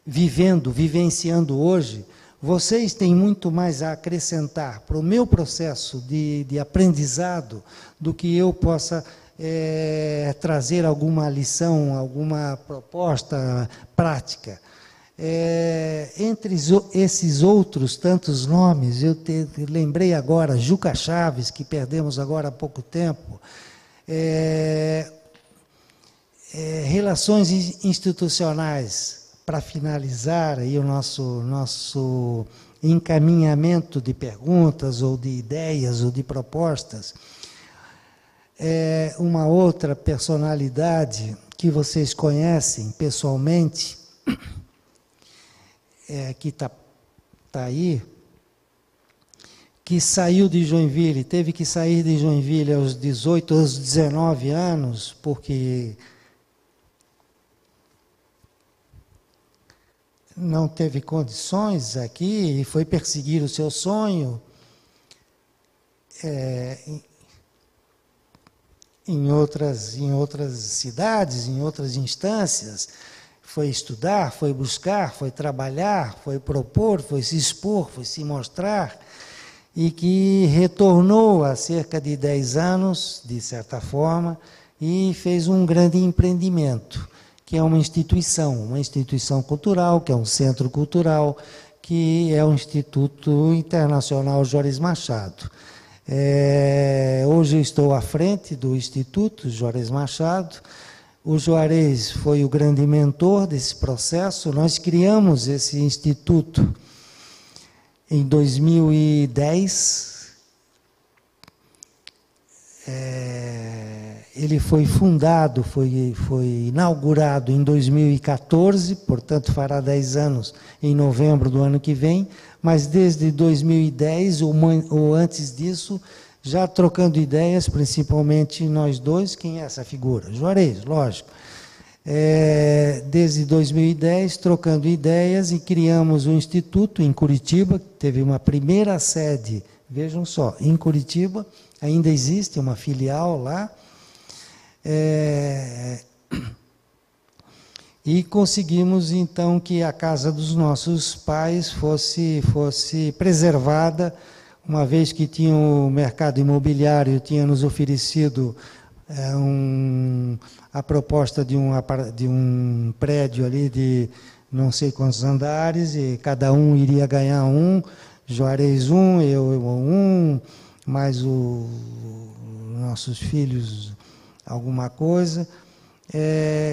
vivenciando hoje. Vocês têm muito mais a acrescentar para o meu processo de aprendizado do que eu possa trazer alguma lição, alguma proposta prática. Entre esses outros tantos nomes, eu lembrei agora, Juca Chaves, que perdemos agora há pouco tempo, relações institucionais, para finalizar aí o nosso encaminhamento de perguntas, ou de ideias, ou de propostas. Uma outra personalidade que vocês conhecem pessoalmente, que está aí, que saiu de Joinville, teve que sair de Joinville aos 18, aos 19 anos, porque não teve condições aqui e foi perseguir o seu sonho. Em outras cidades, em outras instâncias, foi estudar, foi buscar, foi trabalhar, foi propor, foi se expor, foi se mostrar, e que retornou há cerca de 10 anos, de certa forma, e fez um grande empreendimento, que é uma instituição cultural, que é um centro cultural, que é o Instituto Internacional Juarez Machado. Hoje eu estou à frente do Instituto Juarez Machado. O Juarez foi o grande mentor desse processo. Nós criamos esse instituto em 2010. Ele foi fundado, foi inaugurado em 2014, portanto fará 10 anos em novembro do ano que vem, mas desde 2010, ou antes disso, já trocando ideias, principalmente nós dois. Quem é essa figura? Juarez, lógico. Desde 2010, trocando ideias, e criamos um instituto em Curitiba, que teve uma primeira sede, vejam só, em Curitiba, ainda existe uma filial lá, e conseguimos, então, que a casa dos nossos pais fosse preservada, uma vez que tinha o mercado imobiliário, tinha nos oferecido a proposta de um prédio ali de não sei quantos andares, e cada um iria ganhar um, Juarez um, eu um, mais nossos filhos alguma coisa,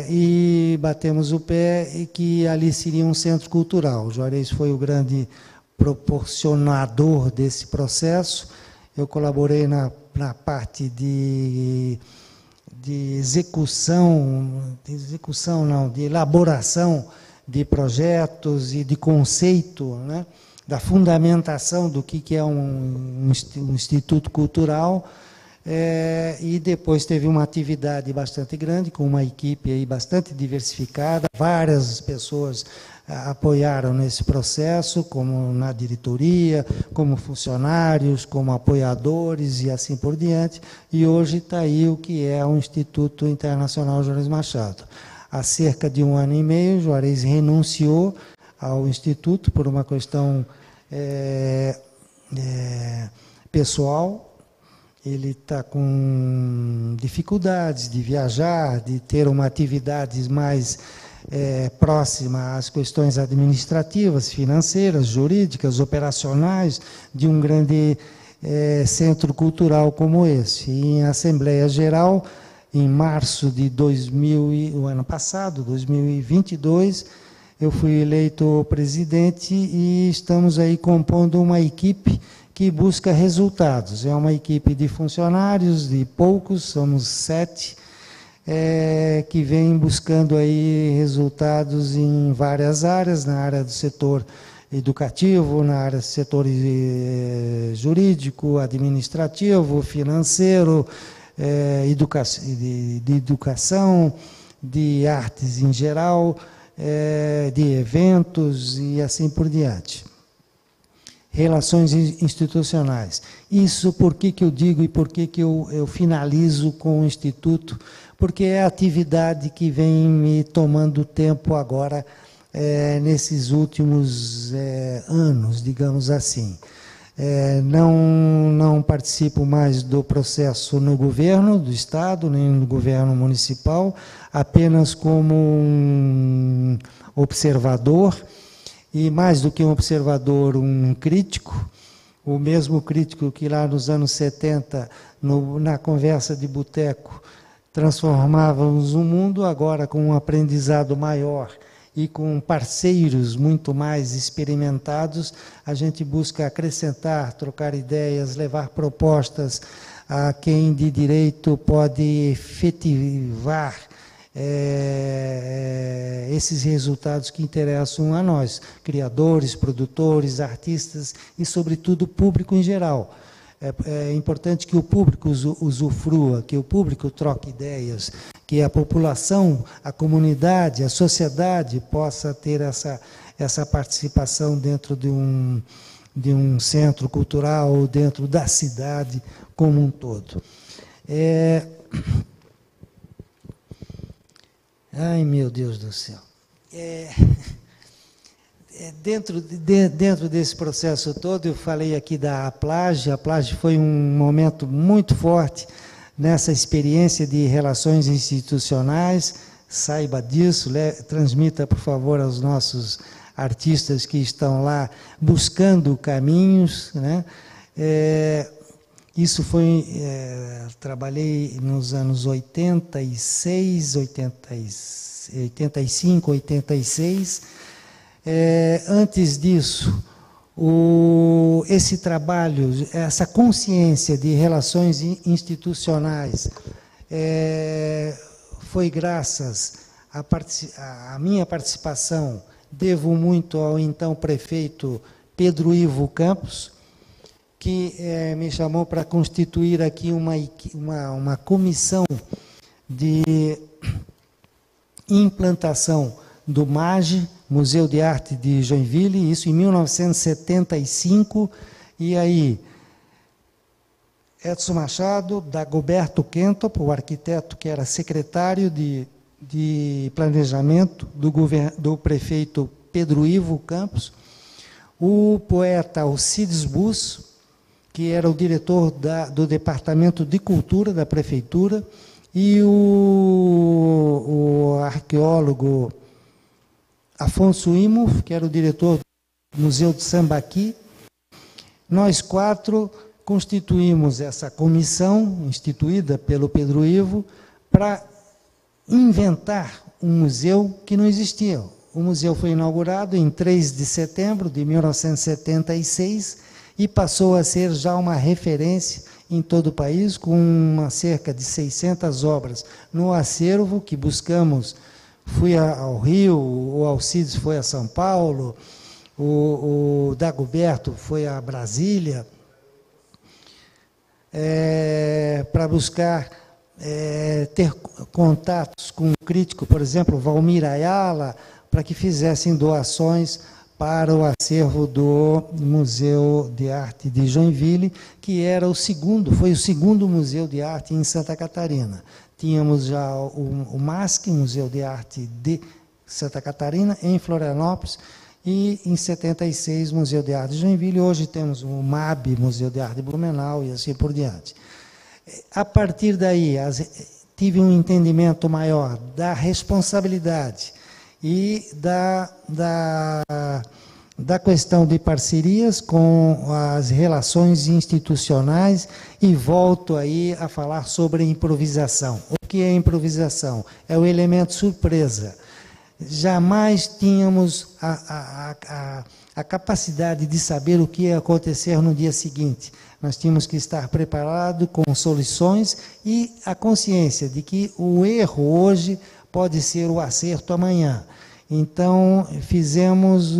e batemos o pé e que ali seria um centro cultural. O Juarez foi o grande proporcionador desse processo. Eu colaborei na parte de elaboração de projetos e de conceito, né, da fundamentação do que é um instituto cultural. E depois teve uma atividade bastante grande, com uma equipe aí bastante diversificada, várias pessoas apoiaram nesse processo, como na diretoria, como funcionários, como apoiadores e assim por diante, e hoje está aí o que é o Instituto Internacional Juarez Machado. Há cerca de 1 ano e meio, Juarez renunciou ao Instituto por uma questão pessoal. Ele está com dificuldades de viajar, de ter uma atividade mais próxima às questões administrativas, financeiras, jurídicas, operacionais de um grande centro cultural como esse. E em Assembleia Geral, em março de o ano passado, 2022, eu fui eleito presidente e estamos aí compondo uma equipe que busca resultados. É uma equipe de funcionários, de poucos, somos 7, que vem buscando aí resultados em várias áreas, na área do setor educativo, na área do setor jurídico, administrativo, financeiro, de educação, de artes em geral, de eventos e assim por diante. Relações institucionais. Isso por que eu digo e por que eu finalizo com o Instituto? Porque é a atividade que vem me tomando tempo agora, nesses últimos anos, digamos assim. Não participo mais do processo no governo do Estado, nem no governo municipal, apenas como um observador, e mais do que um observador, um crítico, o mesmo crítico que lá nos anos 70, na conversa de boteco, transformávamos o mundo, agora com um aprendizado maior e com parceiros muito mais experimentados, a gente busca acrescentar, trocar ideias, levar propostas a quem de direito pode efetivar esses resultados que interessam a nós, criadores, produtores, artistas e, sobretudo, o público em geral. É importante que o público usufrua, que o público troque ideias, que a população, a comunidade, a sociedade possa ter essa participação dentro de um centro cultural, dentro da cidade como um todo. Ai, meu Deus do céu. Dentro desse processo todo, eu falei aqui da Aplage. A Aplage foi um momento muito forte nessa experiência de relações institucionais. Saiba disso, transmita, por favor, aos nossos artistas que estão lá buscando caminhos, né? Isso foi, trabalhei nos anos 86, 85, 86. Antes disso, esse trabalho, essa consciência de relações institucionais, foi graças à minha participação, devo muito ao então prefeito Pedro Ivo Campos, que me chamou para constituir aqui uma comissão de implantação do MAGE, Museu de Arte de Joinville, isso em 1975, e aí Edson Machado, Dagoberto Kentop, o arquiteto que era secretário de planejamento do prefeito Pedro Ivo Campos, o poeta Alcides Bus, que era o diretor do Departamento de Cultura da Prefeitura, e o arqueólogo Afonso Imo, que era o diretor do Museu de Sambaqui. Nós 4 constituímos essa comissão, instituída pelo Pedro Ivo, para inventar um museu que não existia. O museu foi inaugurado em 3 de setembro de 1976 e passou a ser já uma referência em todo o país, com cerca de 600 obras no acervo que buscamos. Fui ao Rio, o Alcides foi a São Paulo, o Dagoberto foi a Brasília. para buscar ter contatos com um crítico, por exemplo, Valmir Ayala, para que fizessem doações para o acervo do Museu de Arte de Joinville, que foi o segundo museu de arte em Santa Catarina. Tínhamos já o MASC, Museu de Arte de Santa Catarina, em Florianópolis, e em 76, Museu de Arte de Joinville. Hoje temos o MAB, Museu de Arte de Blumenau, e assim por diante. A partir daí, tive um entendimento maior da responsabilidade e da questão de parcerias com as relações institucionais, e volto aí a falar sobre improvisação. O que é improvisação? É o elemento surpresa. Jamais tínhamos a capacidade de saber o que ia acontecer no dia seguinte. Nós tínhamos que estar preparados com soluções e a consciência de que o erro hoje pode ser o acerto amanhã. Então, fizemos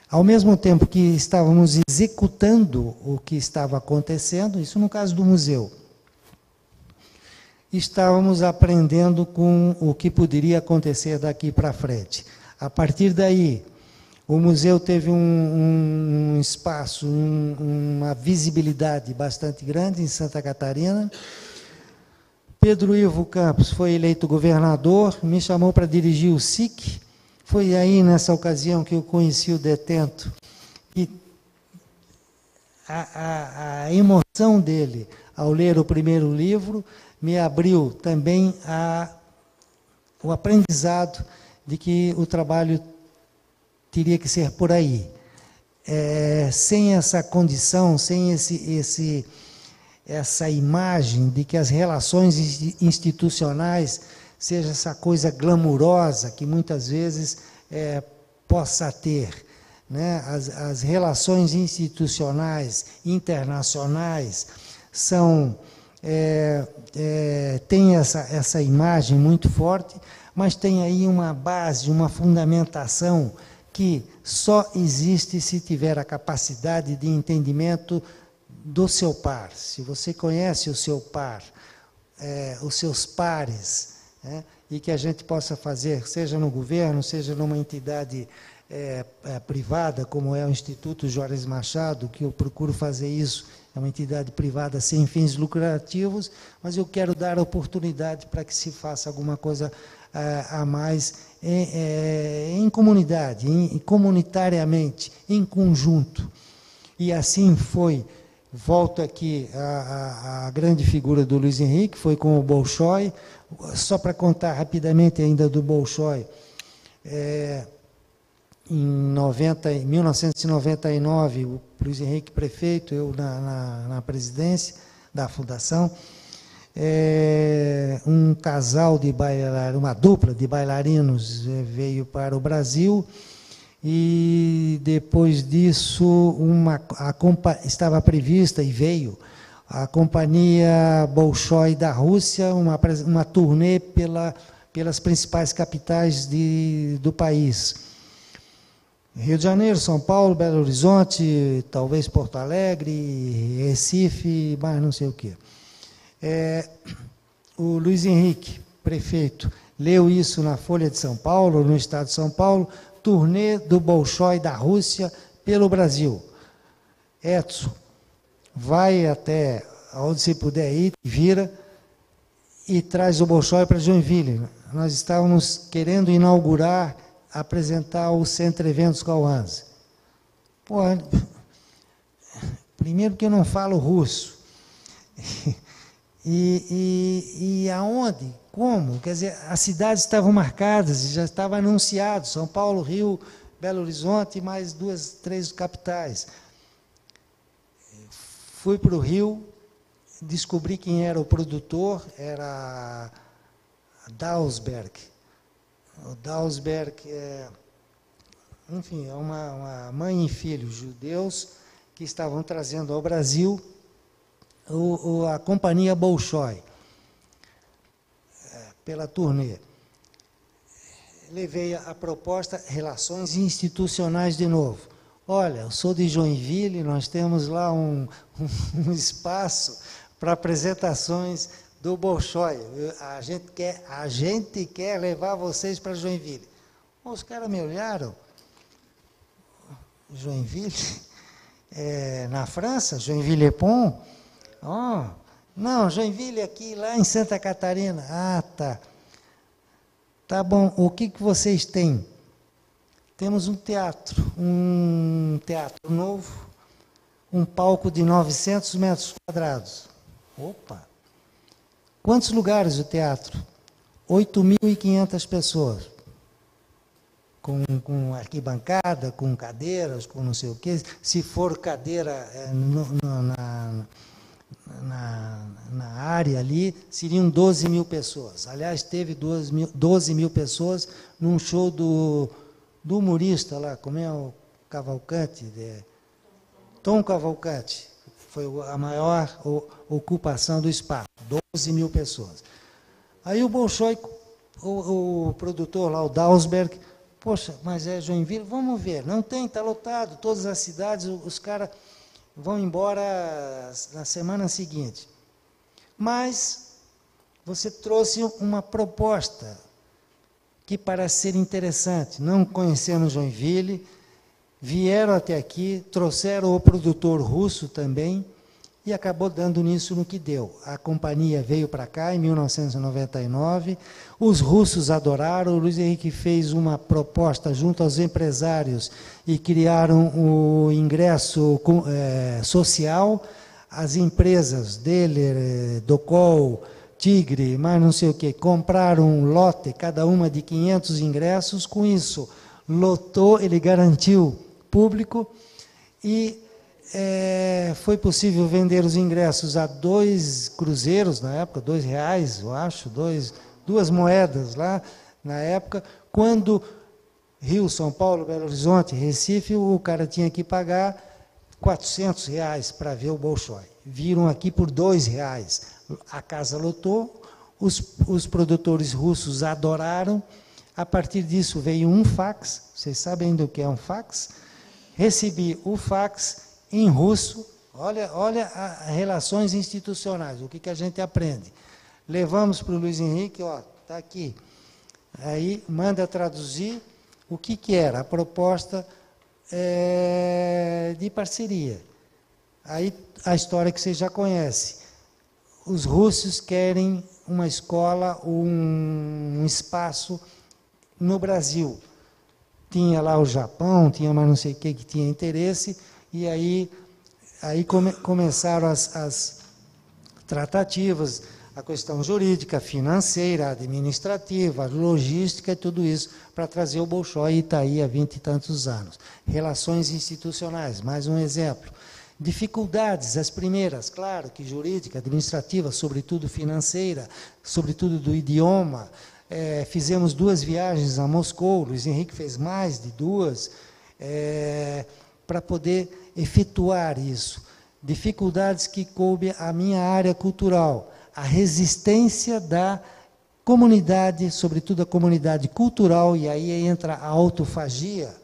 ao mesmo tempo que estávamos executando o que estava acontecendo, isso no caso do museu, estávamos aprendendo com o que poderia acontecer daqui para frente. A partir daí, o museu teve um espaço, uma visibilidade bastante grande em Santa Catarina. Pedro Ivo Campos foi eleito governador, me chamou para dirigir o SIC. Foi aí, nessa ocasião, que eu conheci o detento. E a emoção dele, ao ler o primeiro livro, me abriu também o aprendizado de que o trabalho teria que ser por aí. Sem essa condição, sem essa imagem de que as relações institucionais seja essa coisa glamurosa que muitas vezes possa ter, né? As relações institucionais internacionais tem essa imagem muito forte, mas tem aí uma base, uma fundamentação que só existe se tiver a capacidade de entendimento do seu par. Se você conhece o seu par, os seus pares, e que a gente possa fazer, seja no governo, seja numa entidade privada, como é o Instituto Juarez Machado, que eu procuro fazer isso, é uma entidade privada sem fins lucrativos, mas eu quero dar a oportunidade para que se faça alguma coisa a mais em comunidade, comunitariamente, em conjunto. E assim foi. Volto aqui à grande figura do Luiz Henrique, foi com o Bolshoi. Só para contar rapidamente ainda do Bolshoi, em 1999, o Luiz Henrique prefeito, eu na presidência da fundação, um casal de bailarinos, uma dupla de bailarinos veio para o Brasil, e depois disso estava prevista e veio a Companhia Bolshoi da Rússia, uma turnê pelas principais capitais do país. Rio de Janeiro, São Paulo, Belo Horizonte, talvez Porto Alegre, Recife, mas não sei o quê. O Luiz Henrique, prefeito, leu isso na Folha de São Paulo, no estado de São Paulo, turnê do Bolshoi da Rússia pelo Brasil. Edson, vai até onde você puder ir, vira e traz o Bolshoi para Joinville. Nós estávamos querendo inaugurar, apresentar o Centro Eventos Cauãs. Primeiro que eu não falo russo. E aonde? Como? Quer dizer, as cidades estavam marcadas, já estava anunciado, São Paulo, Rio, Belo Horizonte e mais 2, 3 capitais. Fui para o Rio, descobri quem era o produtor, era Dausberg. O Dausberg é uma mãe e filho judeus que estavam trazendo ao Brasil a Companhia Bolshoi, pela turnê. Levei a proposta, relações institucionais de novo. Olha, eu sou de Joinville, nós temos lá um espaço para apresentações do Bolshoi. A gente quer levar vocês para Joinville. Os caras me olharam. Joinville? Na França? Joinville-Pont? Oh, não, Joinville aqui, lá em Santa Catarina. Ah, tá. Tá bom, o que vocês têm? Temos um teatro novo, um palco de 900 metros quadrados. Opa! Quantos lugares o teatro? 8.500 pessoas. Com arquibancada, com cadeiras, com não sei o quê. Se for cadeira na área ali, seriam 12 mil pessoas. Aliás, teve 12 mil pessoas num show do humorista lá, como é o Cavalcante? Tom Cavalcante. Foi a maior ocupação do espaço, 12 mil pessoas. Aí o Bolshoi, o produtor lá, o Dausberg, poxa, mas é Joinville? Vamos ver. Não tem, está lotado. Todas as cidades, os caras vão embora na semana seguinte. Mas você trouxe uma proposta que parece ser interessante. Não conhecendo Joinville, vieram até aqui, trouxeram o produtor russo também, e acabou dando nisso no que deu. A companhia veio para cá em 1999, os russos adoraram, o Luiz Henrique fez uma proposta junto aos empresários e criaram o ingresso social, as empresas dele, Docol, Tigre, mais não sei o quê, compraram um lote, cada uma de 500 ingressos, com isso lotou, ele garantiu público e foi possível vender os ingressos a 2 cruzeiros na época, R$2, eu acho, 2 moedas lá na época, quando Rio, São Paulo, Belo Horizonte, Recife, o cara tinha que pagar R$400 para ver o Bolshoi. Viram aqui por R$2. A casa lotou, os produtores russos adoraram, a partir disso veio um fax, vocês sabem do que é um fax? Recebi o fax em russo, olha as relações institucionais, o que a gente aprende. Levamos para o Luiz Henrique, está aqui. Aí manda traduzir o que era a proposta de parceria. Aí a história que você já conhece. Os russos querem uma escola, um espaço no Brasil. Tinha lá o Japão, tinha mais não sei o que tinha interesse, e aí começaram as tratativas, a questão jurídica, financeira, administrativa, logística e tudo isso, para trazer o Bolshoi, e está aí há 20 e tantos anos. Relações institucionais, mais um exemplo. Dificuldades, as primeiras, claro, que jurídica, administrativa, sobretudo financeira, sobretudo do idioma. Fizemos 2 viagens a Moscou, Luiz Henrique fez mais de 2, para poder efetuar isso. Dificuldades que coube à minha área cultural, a resistência da comunidade, sobretudo a comunidade cultural, e aí entra a autofagia.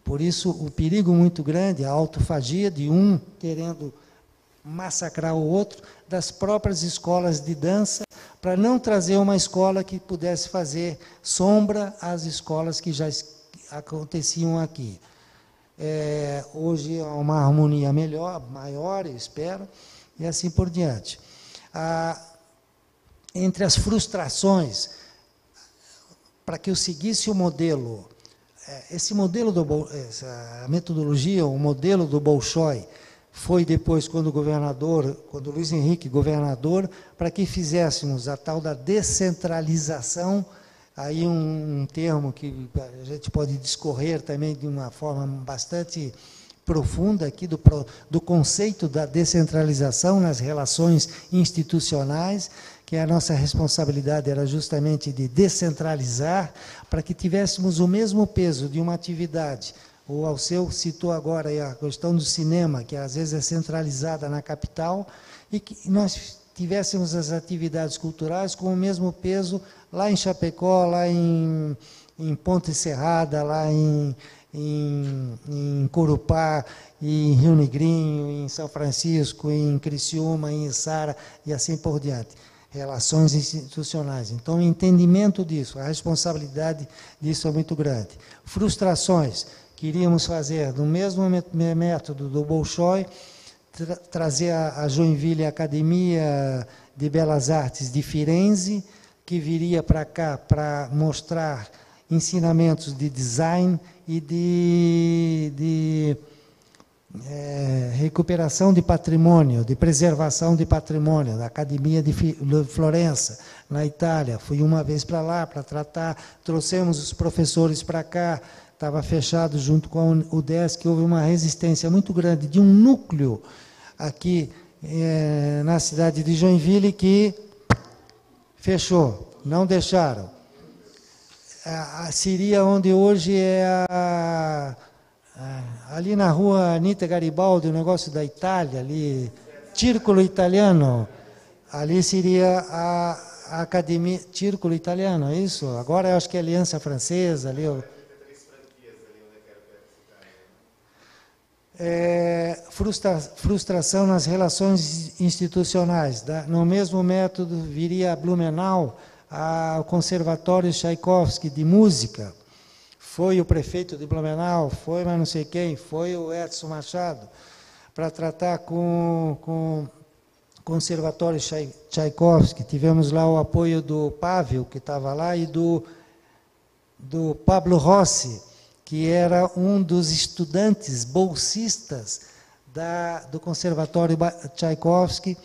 Por isso, o perigo muito grande, a autofagia de um querendo massacrar o outro, das próprias escolas de dança, para não trazer uma escola que pudesse fazer sombra às escolas que já aconteciam aqui. Hoje há uma harmonia maior, eu espero, e assim por diante. Entre as frustrações, para que eu seguisse o modelo, essa metodologia, o modelo do Bolshoi, foi depois, quando Luiz Henrique, governador, para que fizéssemos a tal da descentralização, aí um termo que a gente pode discorrer também de uma forma bastante profunda aqui do conceito da descentralização nas relações institucionais, que a nossa responsabilidade era justamente de descentralizar, para que tivéssemos o mesmo peso de uma atividade. O Alceu citou agora aí a questão do cinema, que às vezes é centralizada na capital, e que nós tivéssemos as atividades culturais com o mesmo peso lá em Chapecó, lá em Ponte Serrada, lá em em Corupá, em Rio Negrinho, em São Francisco, em Criciúma, em Içara e assim por diante. Relações institucionais. Então, o entendimento disso, a responsabilidade disso é muito grande. Frustrações. Queríamos fazer, do mesmo método do Bolshoi, trazer a Joinville Academia de Belas Artes de Firenze, que viria para cá para mostrar ensinamentos de design e de recuperação de patrimônio, de preservação de patrimônio, da Academia de Florença, na Itália. Fui uma vez para lá para tratar, trouxemos os professores para cá, estava fechado junto com o DESC, houve uma resistência muito grande de um núcleo aqui na cidade de Joinville que fechou, não deixaram. Seria onde hoje é ali na rua Anita Garibaldi, o negócio da Itália, ali, Círculo Italiano, ali seria a Academia, Círculo Italiano, é isso? Agora eu acho que é Aliança Francesa, ali. Frustração nas relações institucionais. No mesmo método viria a Blumenau, ao Conservatório Tchaikovsky de Música. Foi o prefeito de Blumenau, foi mas não sei quem, foi o Edson Machado, para tratar com o Conservatório Tchaikovsky. Tivemos lá o apoio do Pavel, que estava lá, e do Pablo Rossi, que era um dos estudantes bolsistas do Conservatório Tchaikovsky,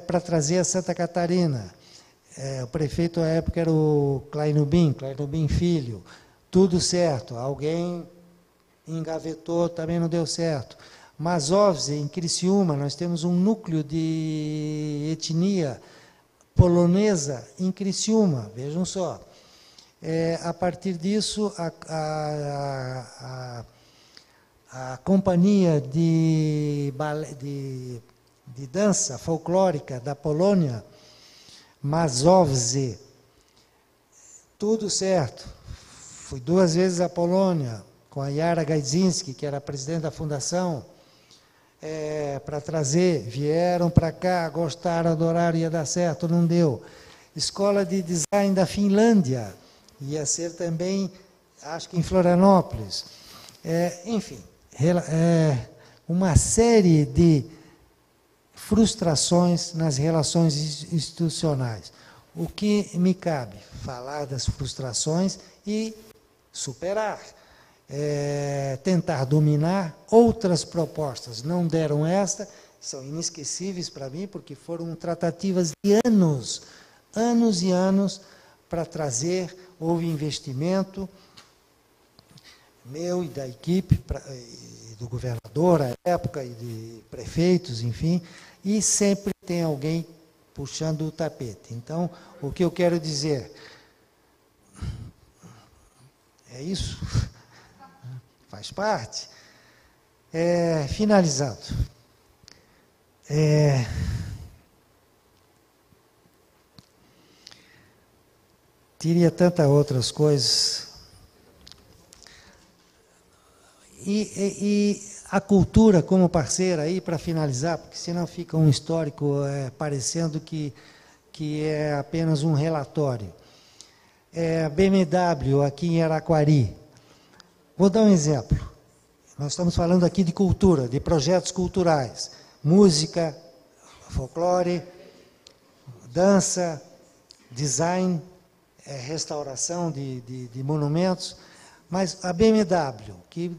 para trazer a Santa Catarina. O prefeito à época era o Kleinubin Filho. Tudo certo, alguém engavetou, também não deu certo. Mazovce, em Criciúma, nós temos um núcleo de etnia polonesa em Criciúma, vejam só. A partir disso, a companhia de dança folclórica da Polônia, Mazovce, tudo certo. Fui 2 vezes à Polônia, com a Yara Gajdzinski, que era a presidente da fundação, para trazer, vieram para cá, gostaram, adoraram, ia dar certo, não deu. Escola de Design da Finlândia, ia ser também, acho que em Florianópolis. Enfim, uma série de frustrações nas relações institucionais. O que me cabe? Falar das frustrações e superar, tentar dominar. Outras propostas não deram esta, são inesquecíveis para mim, porque foram tratativas de anos e anos para trazer, houve investimento meu e da equipe, e do governador à época, e de prefeitos, enfim, e sempre tem alguém puxando o tapete. Então, o que eu quero dizer... É isso? Faz parte. Finalizando. Teria tantas outras coisas. E a cultura como parceira, aí para finalizar, porque senão fica um histórico parecendo que é apenas um relatório. A BMW aqui em Araquari. Vou dar um exemplo. Nós estamos falando aqui de cultura, de projetos culturais. Música, folclore, dança, design, restauração de monumentos. Mas a BMW, que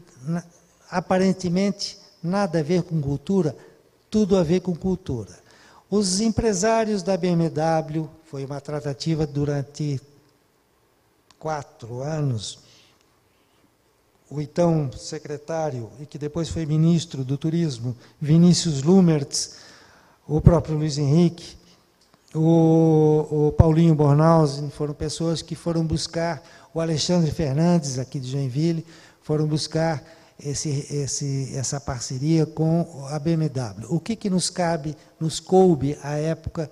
aparentemente nada a ver com cultura, tudo a ver com cultura. Os empresários da BMW, foi uma tratativa durante 4 anos, o então secretário, e que depois foi ministro do Turismo, Vinícius Lumertz, o próprio Luiz Henrique, o Paulinho Bornhausen, foram pessoas que foram buscar, o Alexandre Fernandes, aqui de Joinville, foram buscar essa parceria com a BMW. O que nos coube à época,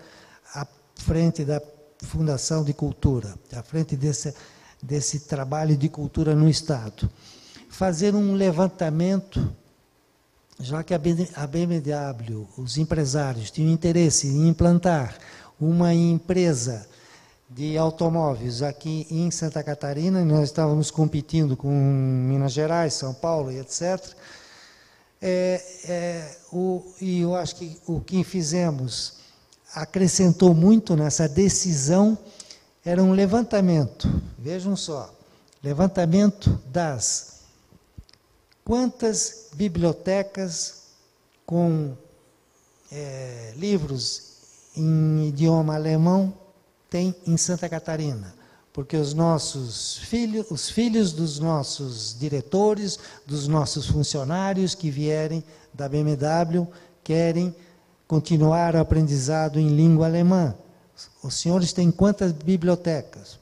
à frente da Fundação de Cultura, à frente desse trabalho de cultura no Estado? fazer um levantamento, já que a BMW, os empresários, tinham interesse em implantar uma empresa de automóveis aqui em Santa Catarina, e nós estávamos competindo com Minas Gerais, São Paulo e etc. E eu acho que o que fizemos acrescentou muito nessa decisão, era um levantamento, vejam só, levantamento das quantas bibliotecas com livros em idioma alemão tem em Santa Catarina, porque os filhos dos nossos diretores, dos nossos funcionários que vierem da BMW, querem continuar o aprendizado em língua alemã. Os senhores têm quantas bibliotecas?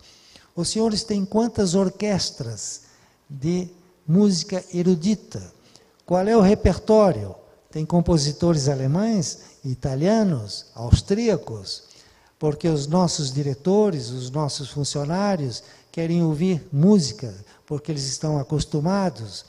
Os senhores têm quantas orquestras de música erudita? Qual é o repertório? Tem compositores alemães, italianos, austríacos? Porque os nossos diretores, os nossos funcionários querem ouvir música, porque eles estão acostumados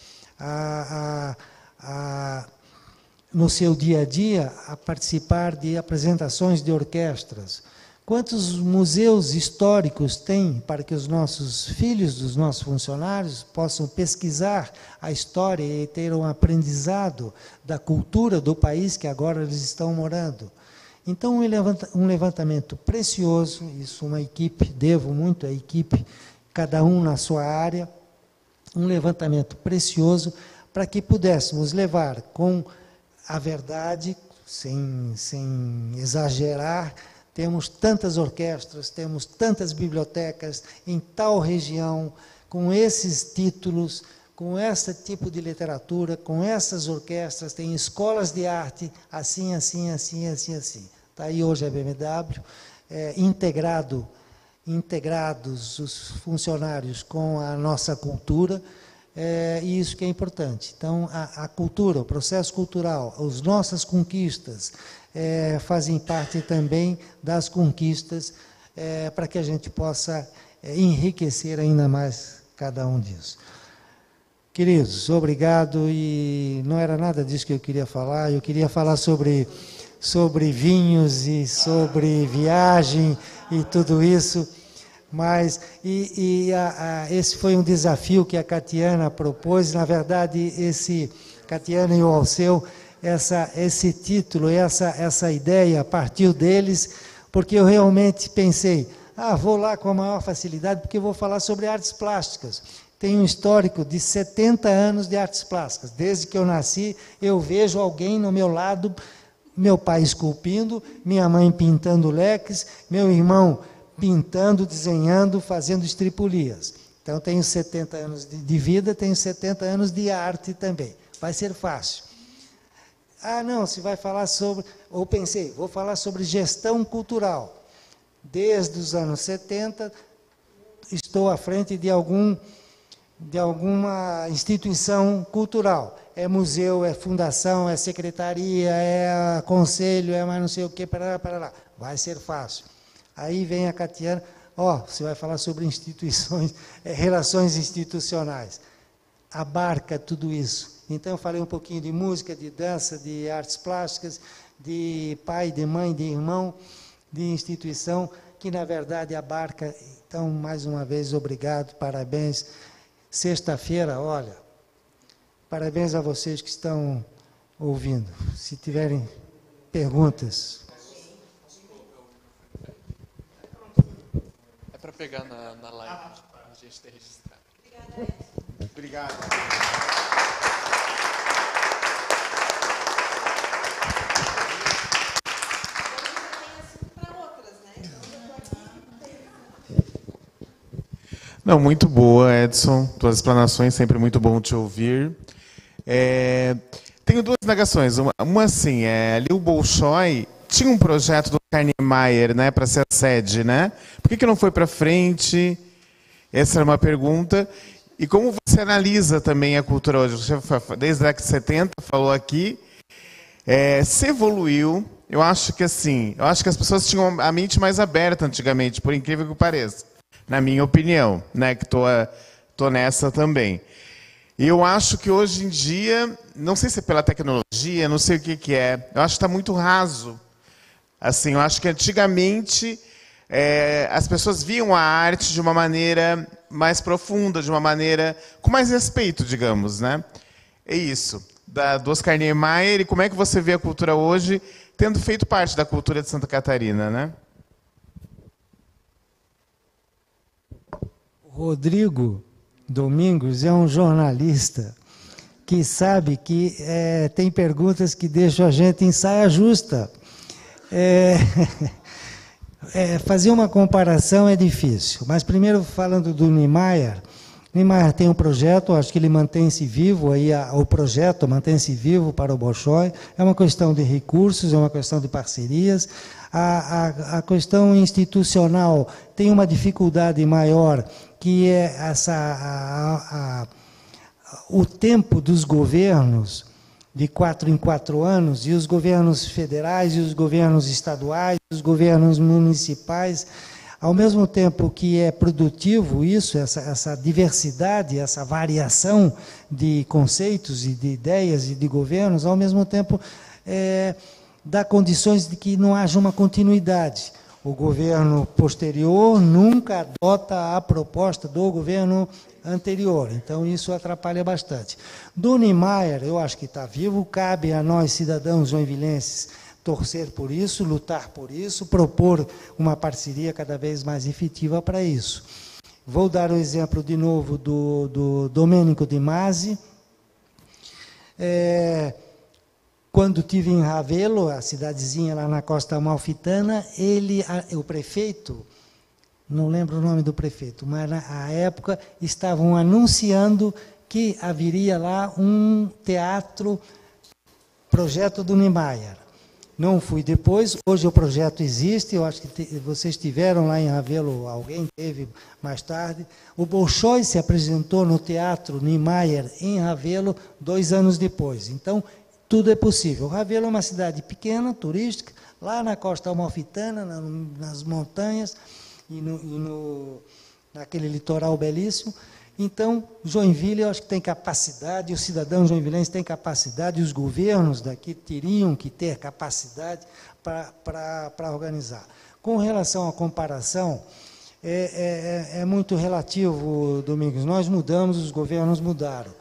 no seu dia a dia, a participar de apresentações de orquestras. Quantos museus históricos tem para que os nossos filhos dos nossos funcionários possam pesquisar a história e ter um aprendizado da cultura do país que agora eles estão morando? Então, um levantamento precioso, isso uma equipe, devo muito à equipe, cada um na sua área, um levantamento precioso para que pudéssemos levar com a verdade, sem exagerar, temos tantas orquestras, temos tantas bibliotecas em tal região, com esses títulos, com esse tipo de literatura, com essas orquestras, tem escolas de arte, assim. Está aí hoje a BMW, integrados os funcionários com a nossa cultura, e isso que é importante. Então, a cultura, o processo cultural, as nossas conquistas, fazem parte também das conquistas, para que a gente possa enriquecer ainda mais cada um disso. Queridos, obrigado, e não era nada disso que eu queria falar sobre vinhos e sobre viagem e tudo isso, mas esse foi um desafio que a Catiana propôs. Na verdade, Catiana e o Alceu, esse título, essa ideia partiu deles, porque eu realmente pensei, vou lá com a maior facilidade, porque eu vou falar sobre artes plásticas. Tenho um histórico de 70 anos de artes plásticas. Desde que eu nasci, eu vejo alguém no meu lado, meu pai esculpindo, minha mãe pintando leques, meu irmão pintando, desenhando, fazendo estripulias. Então, tenho 70 anos de vida, tenho 70 anos de arte também. Vai ser fácil. Não, se vai falar sobre... Ou pensei, vou falar sobre gestão cultural. Desde os anos 70, estou à frente de alguma instituição cultural. É museu, é fundação, é secretaria, é conselho, é mais não sei o que, para lá. Vai ser fácil. Aí vem a Catiana, você vai falar sobre instituições, relações institucionais. Abarca tudo isso. Então, eu falei um pouquinho de música, de dança, de artes plásticas, de pai, de mãe, de irmão, de instituição, que, na verdade, abarca. Então, mais uma vez, obrigado, parabéns. Sexta-feira, olha, parabéns a vocês que estão ouvindo. Se tiverem perguntas. É para pegar na live, a gente tem registrado. Obrigado. Não, muito boa, Edson. Tuas explanações, sempre muito bom te ouvir. Tenho duas indagações. Uma assim, ali o Bolshoi tinha um projeto do Carniemeyer, né, para ser a sede, né? Por que não foi para frente? Essa era uma pergunta. E como você analisa também a cultura hoje? Você, desde a década de 70, falou aqui, se evoluiu. Eu acho que assim, as pessoas tinham a mente mais aberta antigamente, por incrível que pareça. Na minha opinião, né, que tô nessa também. Eu acho que hoje em dia, não sei se é pela tecnologia, não sei o que é, eu acho que está muito raso. Assim, eu acho que antigamente as pessoas viam a arte de uma maneira mais profunda, de uma maneira com mais respeito, digamos, né? É isso. Do Oscar Niemeyer, e como é que você vê a cultura hoje, tendo feito parte da cultura de Santa Catarina, né? Rodrigo Domingos é um jornalista que sabe que tem perguntas que deixam a gente em saia justa. Fazer uma comparação é difícil, mas primeiro falando do Niemeyer tem um projeto, acho que ele mantém-se vivo, o projeto mantém-se vivo para o Bolshoi, é uma questão de recursos, é uma questão de parcerias, a questão institucional tem uma dificuldade maior, que é o tempo dos governos, de 4 em 4 anos, e os governos federais, e os governos estaduais, os governos municipais, ao mesmo tempo que é produtivo isso, essa diversidade, essa variação de conceitos e de ideias e de governos, ao mesmo tempo dá condições de que não haja uma continuidade. O governo posterior nunca adota a proposta do governo anterior, então isso atrapalha bastante. Do Niemeyer, eu acho que está vivo, cabe a nós, cidadãos joinvilenses, torcer por isso, lutar por isso, propor uma parceria cada vez mais efetiva para isso. Vou dar o exemplo de novo do Domenico De Masi. Quando estive em Ravelo, a cidadezinha lá na Costa Amalfitana, o prefeito, não lembro o nome do prefeito, mas na época estavam anunciando que haveria lá um teatro, projeto do Niemeyer. Não fui depois, hoje o projeto existe, eu acho que vocês tiveram lá em Ravelo, alguém teve mais tarde. O Bolshoi se apresentou no Teatro Niemeyer em Ravelo 2 anos depois. Então, tudo é possível. Ravelo é uma cidade pequena, turística, lá na Costa Amalfitana, nas montanhas, e naquele litoral belíssimo. Então, Joinville, eu acho que tem capacidade, os cidadãos joinvilenses têm capacidade, e os governos daqui teriam que ter capacidade para organizar. Com relação à comparação, é muito relativo, Domingos. Nós mudamos, os governos mudaram.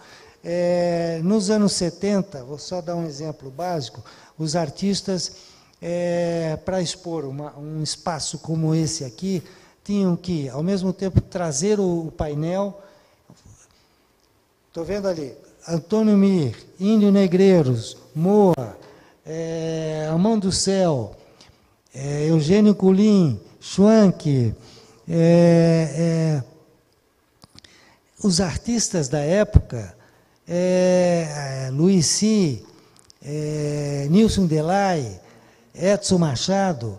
Nos anos 70, vou só dar um exemplo básico, os artistas, para expor um espaço como esse aqui, tinham que, ao mesmo tempo, trazer o painel. Estou vendo ali, Antônio Mir, Índio Negreiros, Moa, A Mão do Céu, Eugênio Culim, Schwanck, os artistas da época, Luiz Si, Nilson Delay, Edson Machado,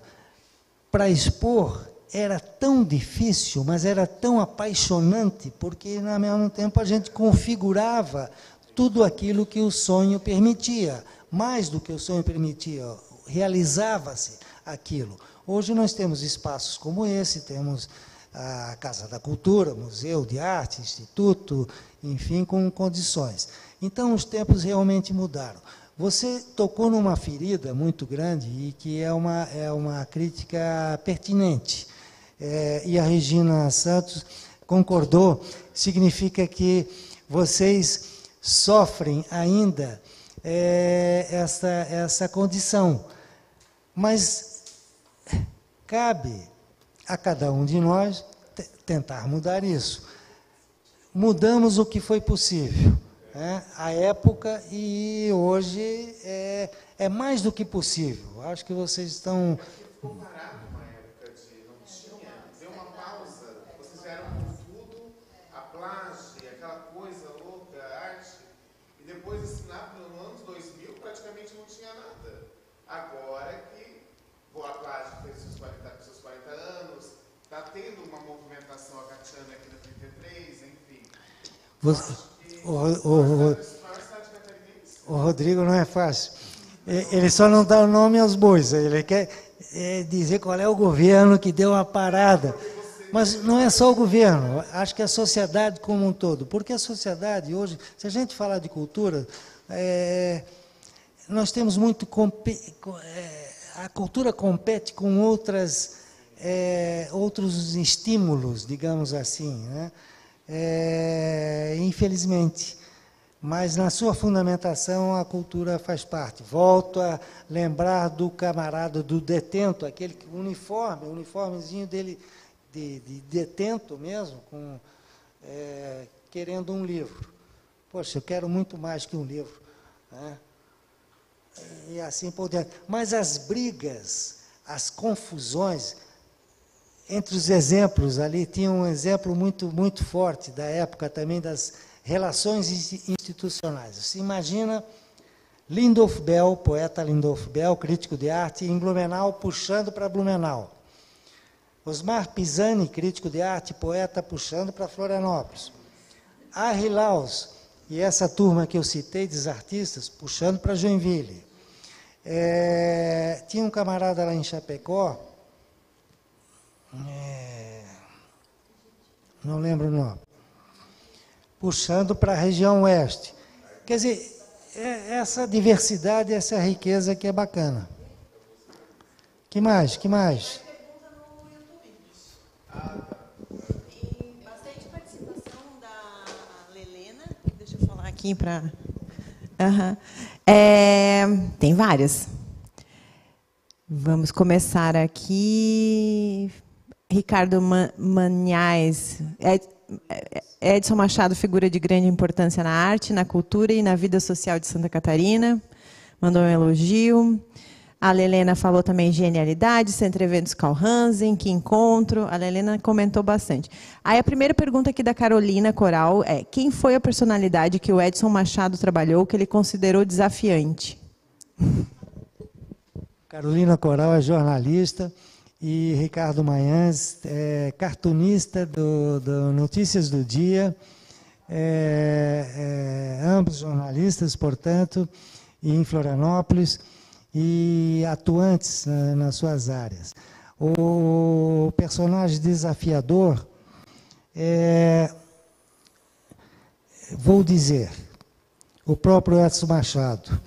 para expor era tão difícil, mas era tão apaixonante, porque, ao mesmo tempo, a gente configurava tudo aquilo que o sonho permitia, mais do que o sonho permitia, realizava-se aquilo. Hoje nós temos espaços como esse, temos a Casa da Cultura, Museu de Arte, Instituto, enfim, com condições. Então, os tempos realmente mudaram. Você tocou numa ferida muito grande e que é uma crítica pertinente. E a Regina Santos concordou, significa que vocês sofrem ainda essa condição. Mas cabe a cada um de nós tentar mudar isso. Mudamos o que foi possível, a época, e hoje é mais do que possível. Acho que vocês estão... Ficou parado uma época de não tinha, deu uma pausa, vocês vieram com tudo, a plágio, aquela coisa louca, a arte, e depois, no ano 2000, praticamente não tinha nada. Agora que a plágio fez seus 40 anos, está tendo uma movimentação acatiana aqui na 33, enfim. O Rodrigo não é fácil. Ele só não dá o nome aos bois, ele quer dizer qual é o governo que deu uma parada. Você Mas não é só o governo, acho que a sociedade como um todo. Porque a sociedade hoje, se a gente falar de cultura, nós temos muito... a cultura compete com outros estímulos, digamos assim, né? Infelizmente. Mas na sua fundamentação a cultura faz parte. Volto a lembrar do camarada, do detento, aquele uniformezinho dele de detento mesmo, querendo um livro. Poxa, eu quero muito mais que um livro, né? E assim por diante. Mas as brigas, as confusões, entre os exemplos ali, tinha um exemplo muito, muito forte da época também das relações institucionais. Você imagina Lindolf Bell, poeta Lindolf Bell, crítico de arte, em Blumenau, puxando para Blumenau. Osmar Pisani, crítico de arte, poeta, puxando para Florianópolis. Harry Laus, e essa turma que eu citei, dos artistas, puxando para Joinville. Tinha um camarada lá em Chapecó, não lembro o nome, puxando para a região oeste. Quer dizer, essa diversidade, essa riqueza que é bacana. Que mais? Que mais? Tem bastante participação da Lelena. Deixa eu falar aqui para... tem várias. Vamos começar aqui. Ricardo Manhães. Edson Machado, figura de grande importância na arte, na cultura e na vida social de Santa Catarina. Mandou um elogio. A Lelena falou também genialidade, Centro Eventos Carl Hansen, que encontro. A Lelena comentou bastante. Aí a primeira pergunta aqui da Carolina Coral é: quem foi a personalidade que o Edson Machado trabalhou que ele considerou desafiante? Carolina Coral é jornalista e Ricardo Manhães é cartunista do Notícias do Dia, ambos jornalistas, portanto, e em Florianópolis, e atuantes nas suas áreas. O personagem desafiador, vou dizer, o próprio Edson Machado,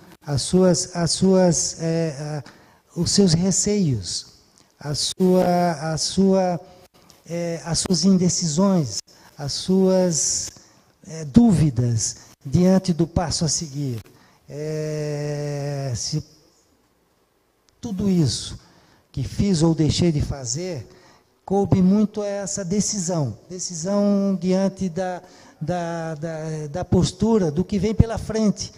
os seus receios, as suas indecisões, as suas dúvidas diante do passo a seguir. Tudo isso que fiz ou deixei de fazer, coube muito a essa decisão diante da postura, do que vem pela frente.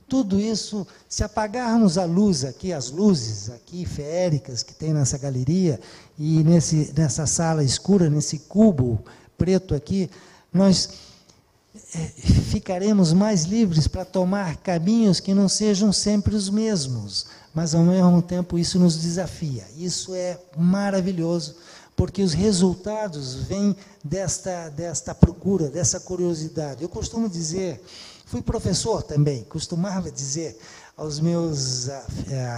Tudo isso, se apagarmos a luz aqui, as luzes aqui feéricas que tem nessa galeria, e nessa sala escura, nesse cubo preto aqui, nós ficaremos mais livres para tomar caminhos que não sejam sempre os mesmos, mas ao mesmo tempo isso nos desafia. Isso é maravilhoso, porque os resultados vêm desta procura, dessa curiosidade. Eu costumo dizer, fui professor também, costumava dizer aos meus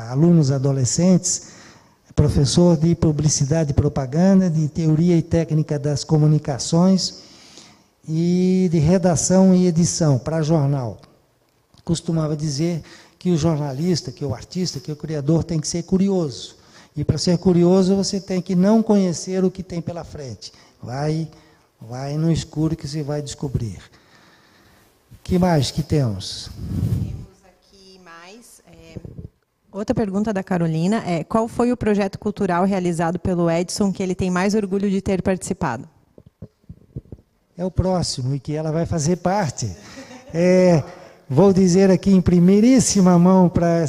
alunos adolescentes, professor de publicidade e propaganda, de teoria e técnica das comunicações e de redação e edição para jornal. Costumava dizer que o jornalista, que o artista, que o criador tem que ser curioso. E para ser curioso você tem que não conhecer o que tem pela frente. Vai no escuro que você vai descobrir. Que mais que temos? Temos aqui mais. Outra pergunta da Carolina é: qual foi o projeto cultural realizado pelo Edson que ele tem mais orgulho de ter participado? É o próximo, e que ela vai fazer parte. Vou dizer aqui em primeiríssima mão para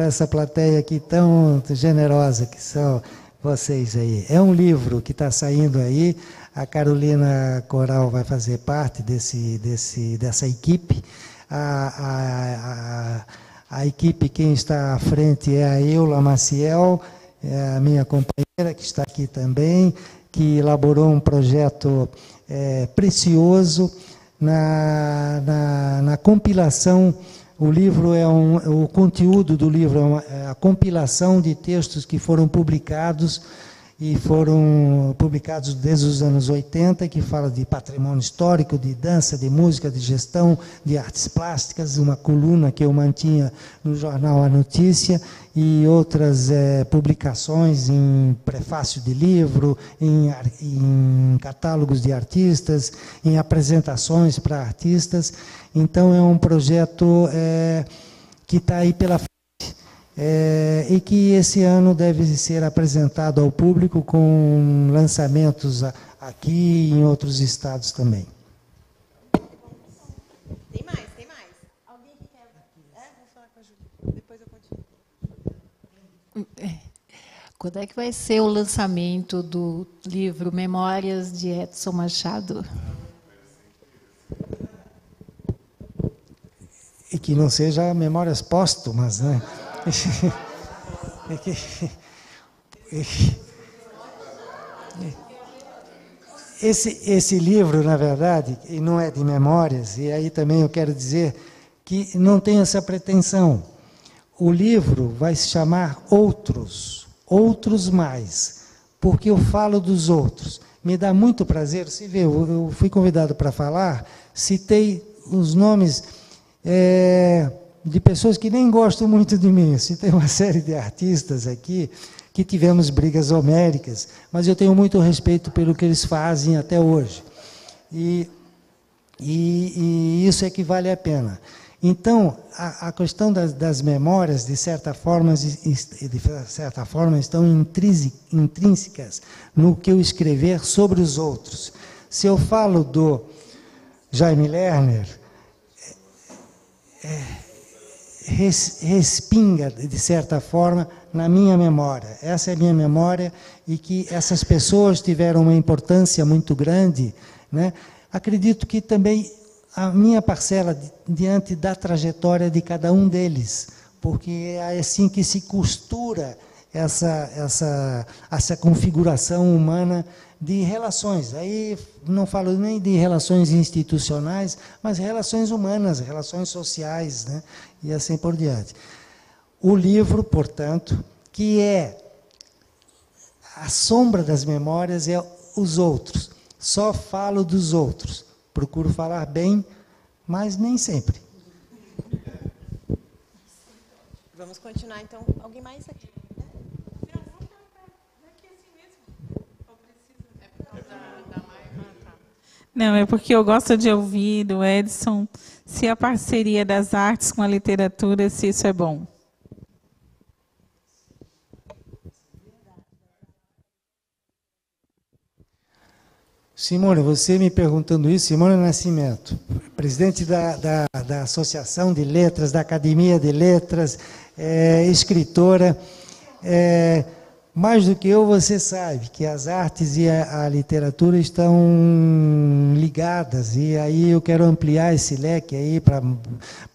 essa plateia aqui tão generosa que são vocês aí. É um livro que está saindo aí, a Carolina Coral vai fazer parte dessa equipe. A equipe, quem está à frente é a Eula Maciel, a minha companheira que está aqui também, que elaborou um projeto precioso na compilação. O livro o conteúdo do livro é a compilação de textos que foram publicados e foram publicados desde os anos 80, que fala de patrimônio histórico, de dança, de música, de gestão, de artes plásticas, uma coluna que eu mantinha no jornal A Notícia, e outras publicações em prefácio de livro, em catálogos de artistas, em apresentações para artistas. Então, é um projeto que está aí pela frente. E que esse ano deve ser apresentado ao público com lançamentos aqui e em outros estados também. Tem mais. Alguém que quer... vou falar com a Ju. Depois eu continuo. Quando é que vai ser o lançamento do livro Memórias de Edson Machado? E que não seja memórias póstumas, né? Esse livro, na verdade, não é de memórias, e aí também eu quero dizer que não tem essa pretensão. O livro vai se chamar Outros Mais, porque eu falo dos outros. Me dá muito prazer, você vê, eu fui convidado para falar, citei os nomes... de pessoas que nem gostam muito de mim. Tem uma série de artistas aqui que tivemos brigas homéricas, mas eu tenho muito respeito pelo que eles fazem até hoje. E isso é que vale a pena. Então, a questão das memórias, de certa forma, estão intrínsecas no que eu escrever sobre os outros. Se eu falo do Jaime Lerner, respinga, de certa forma, na minha memória. Essa é a minha memória, e que essas pessoas tiveram uma importância muito grande, né? Acredito que também a minha parcela diante da trajetória de cada um deles, porque é assim que se costura essa configuração humana de relações. Aí não falo nem de relações institucionais, mas relações humanas, relações sociais, né? E assim por diante. O livro, portanto, que é a sombra das memórias, é os outros. Só falo dos outros. Procuro falar bem, mas nem sempre. Vamos continuar, então. Alguém mais aqui? Não, é porque eu gosto de ouvir do Edson se a parceria das artes com a literatura, se isso é bom. Simone, você me perguntando isso, Simone Nascimento, presidente da Associação de Letras, da Academia de Letras, escritora, mais do que eu, você sabe que as artes e a literatura estão ligadas, e aí eu quero ampliar esse leque aí para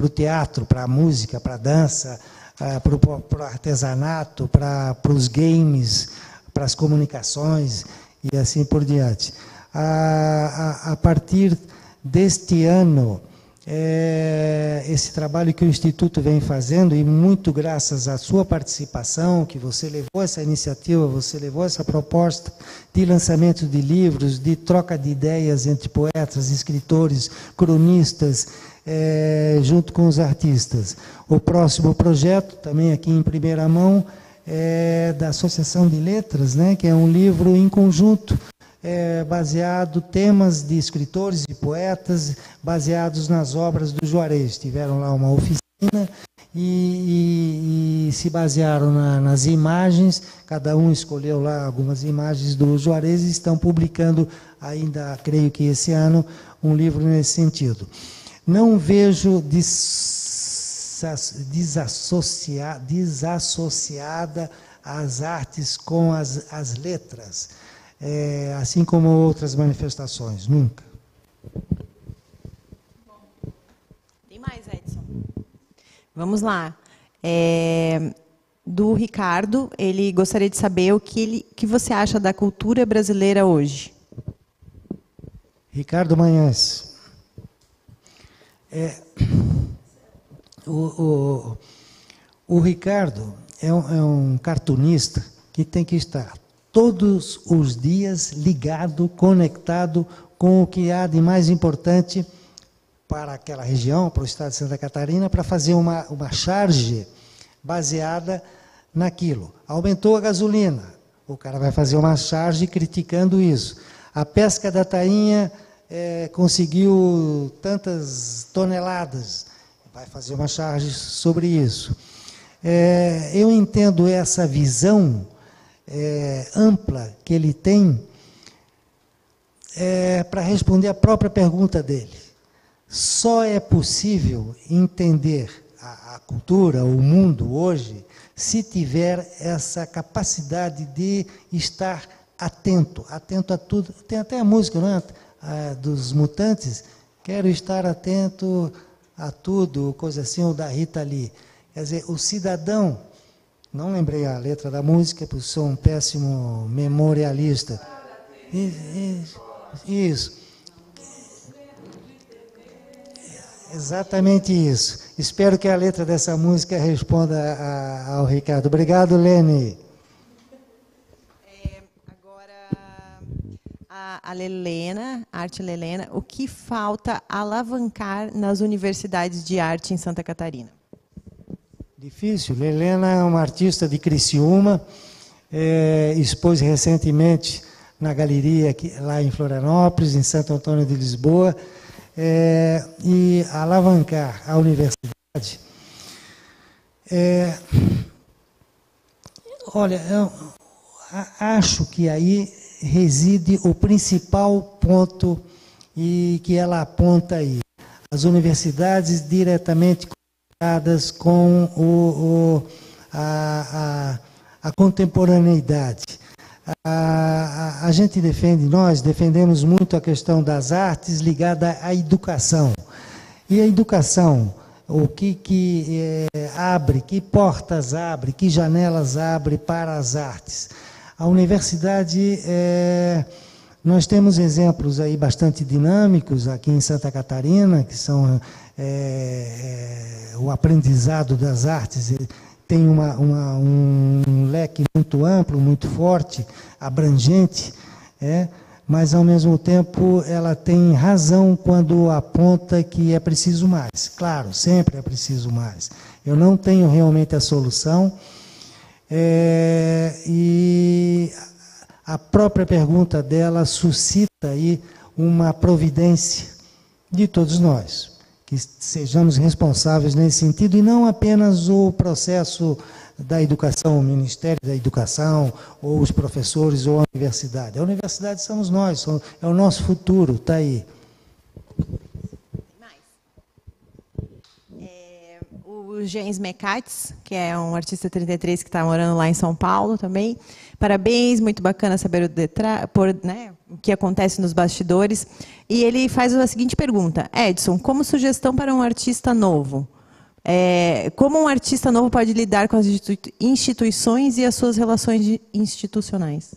o teatro, para a música, para a dança, para o artesanato, para os games, para as comunicações e assim por diante. A partir deste ano, esse trabalho que o Instituto vem fazendo, e muito graças à sua participação, que você levou essa iniciativa, você levou essa proposta de lançamento de livros, de troca de ideias entre poetas, escritores, cronistas, junto com os artistas. O próximo projeto, também aqui em primeira mão, é da Associação de Letras, né, que é um livro em conjunto, baseado temas de escritores e poetas baseados nas obras do Juarez. Tiveram lá uma oficina e se basearam nas imagens, cada um escolheu lá algumas imagens do Juarez e estão publicando ainda, creio que esse ano, um livro nesse sentido. Não vejo desassociada as artes com as letras, assim como outras manifestações, nunca. Tem mais, Edson? Vamos lá. Do Ricardo, ele gostaria de saber o que você acha da cultura brasileira hoje. Ricardo Manhães. O Ricardo é um cartunista que tem que estar todos os dias ligado, conectado com o que há de mais importante para aquela região, para o estado de Santa Catarina, para fazer uma charge baseada naquilo. Aumentou a gasolina, o cara vai fazer uma charge criticando isso. A pesca da tainha conseguiu tantas toneladas, vai fazer uma charge sobre isso. Eu entendo essa visão ampla que ele tem para responder a própria pergunta dele. Só é possível entender a cultura, o mundo hoje, se tiver essa capacidade de estar atento a tudo. Tem até a música, não é? Dos Mutantes, quero estar atento a tudo, coisa assim, ou da Rita Lee. Quer dizer, o cidadão, não lembrei a letra da música, porque sou um péssimo memorialista. Isso. Exatamente isso. Espero que a letra dessa música responda ao Ricardo. Obrigado, Lene. Agora, a Lelena, Arte Lelena, o que falta alavancar nas universidades de arte em Santa Catarina? Difícil. Lelena é uma artista de Criciúma, expôs recentemente na galeria aqui, lá em Florianópolis, em Santo Antônio de Lisboa, e alavancar a universidade. Olha, eu acho que aí reside o principal ponto e que ela aponta aí. As universidades diretamente conectadas com a contemporaneidade. A gente nós defendemos muito a questão das artes ligada à educação. E a educação, o que abre, que portas abre, que janelas abre para as artes? A universidade, nós temos exemplos aí bastante dinâmicos aqui em Santa Catarina, que são o aprendizado das artes. Tem um leque muito amplo, muito forte, abrangente, mas, ao mesmo tempo, ela tem razão quando aponta que é preciso mais. Claro, sempre é preciso mais. Eu não tenho realmente a solução, e a própria pergunta dela suscita aí uma providência de todos nós, que sejamos responsáveis nesse sentido, e não apenas o processo da educação, o Ministério da Educação, ou os professores, ou a universidade. A universidade somos nós, é o nosso futuro, está aí. O James Mecatz, que é um artista 33 que está morando lá em São Paulo também. Parabéns, muito bacana saber o que acontece nos bastidores. E ele faz a seguinte pergunta: Edson, como sugestão para um artista novo, como um artista novo pode lidar com as instituições e as suas relações institucionais?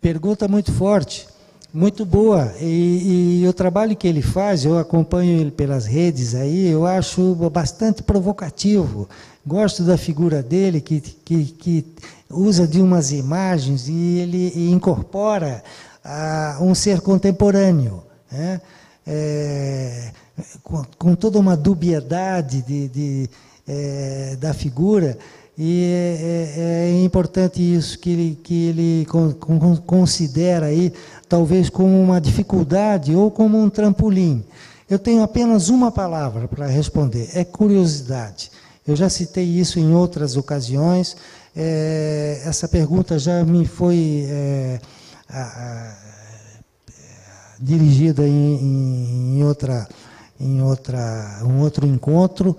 Pergunta muito forte, muito boa. E o trabalho que ele faz, eu acompanho ele pelas redes aí, eu acho bastante provocativo. Gosto da figura dele, que usa de umas imagens e ele incorpora um ser contemporâneo, né? Com toda uma dubiedade da figura, e é importante isso que ele considera aí, talvez como uma dificuldade ou como um trampolim. Eu tenho apenas uma palavra para responder: é curiosidade. Eu já citei isso em outras ocasiões. Essa pergunta já me foi dirigida em um outro encontro.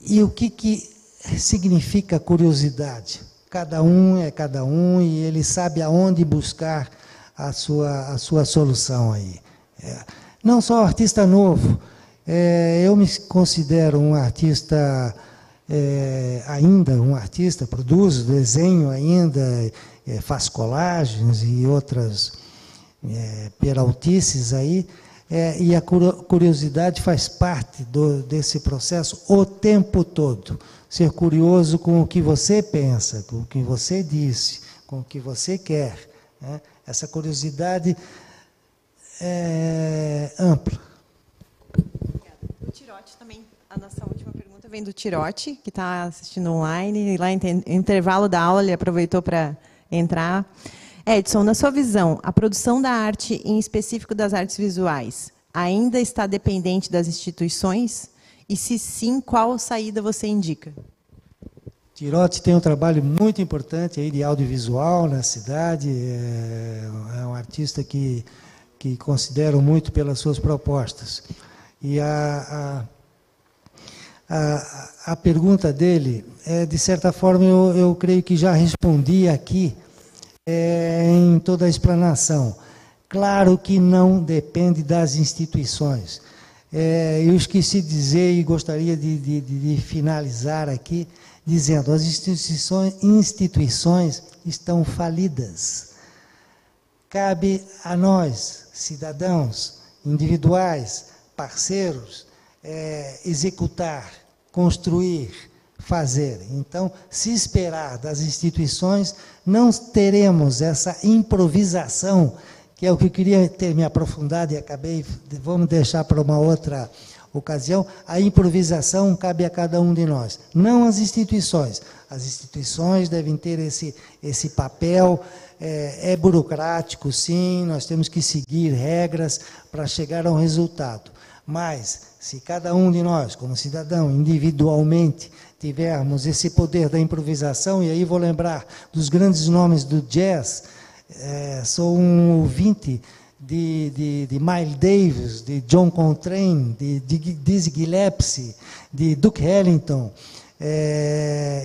E o que significa curiosidade? Cada um é cada um, e ele sabe aonde buscar a sua solução aí. Não só artista novo, eu me considero um artista ainda, produzo, desenho ainda, faço colagens e outras peraltices aí. e a curiosidade faz parte desse processo o tempo todo. Ser curioso com o que você pensa, com o que você disse, com o que você quer, né? Essa curiosidade é ampla. O Tirote também, a nossa última pergunta vem do Tirote, que está assistindo online, e lá em intervalo da aula ele aproveitou para entrar. Edson, na sua visão, a produção da arte, em específico das artes visuais, ainda está dependente das instituições? E se sim, qual saída você indica? Tirote tem um trabalho muito importante aí de audiovisual na cidade, é um artista que considero muito pelas suas propostas. E a pergunta dele, de certa forma, eu creio que já respondi aqui em toda a explanação. Claro que não depende das instituições. Eu esqueci de dizer e gostaria de finalizar aqui, dizendo, as instituições estão falidas. Cabe a nós, cidadãos, individuais, parceiros, executar, construir, fazer. Então, se esperar das instituições, não teremos essa improvisação, que é o que eu queria ter me aprofundado e acabei, vamos deixar para uma outra ocasião. A improvisação cabe a cada um de nós, não as instituições. As instituições devem ter esse papel, é burocrático, sim, nós temos que seguir regras para chegar a um resultado. Mas, se cada um de nós, como cidadão, individualmente, tivermos esse poder da improvisação, e aí vou lembrar dos grandes nomes do jazz, sou um ouvinte de Miles Davis, de John Coltrane, de Dizzy Gillespie, de Duke Ellington,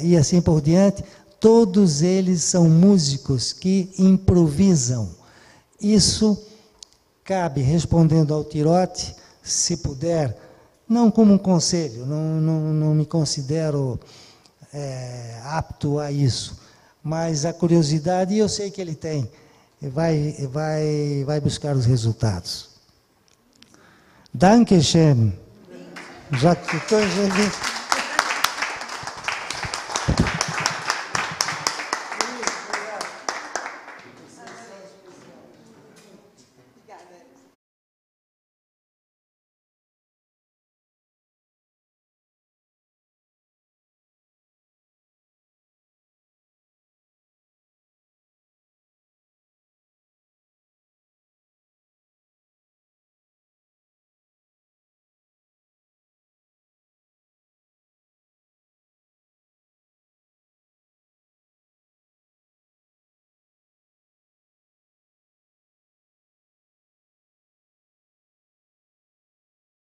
e assim por diante. Todos eles são músicos que improvisam. Isso cabe, respondendo ao Tirote, se puder, não como um conselho, não me considero apto a isso, mas a curiosidade, eu sei que ele tem, vai buscar os resultados. Danke schön. Já estou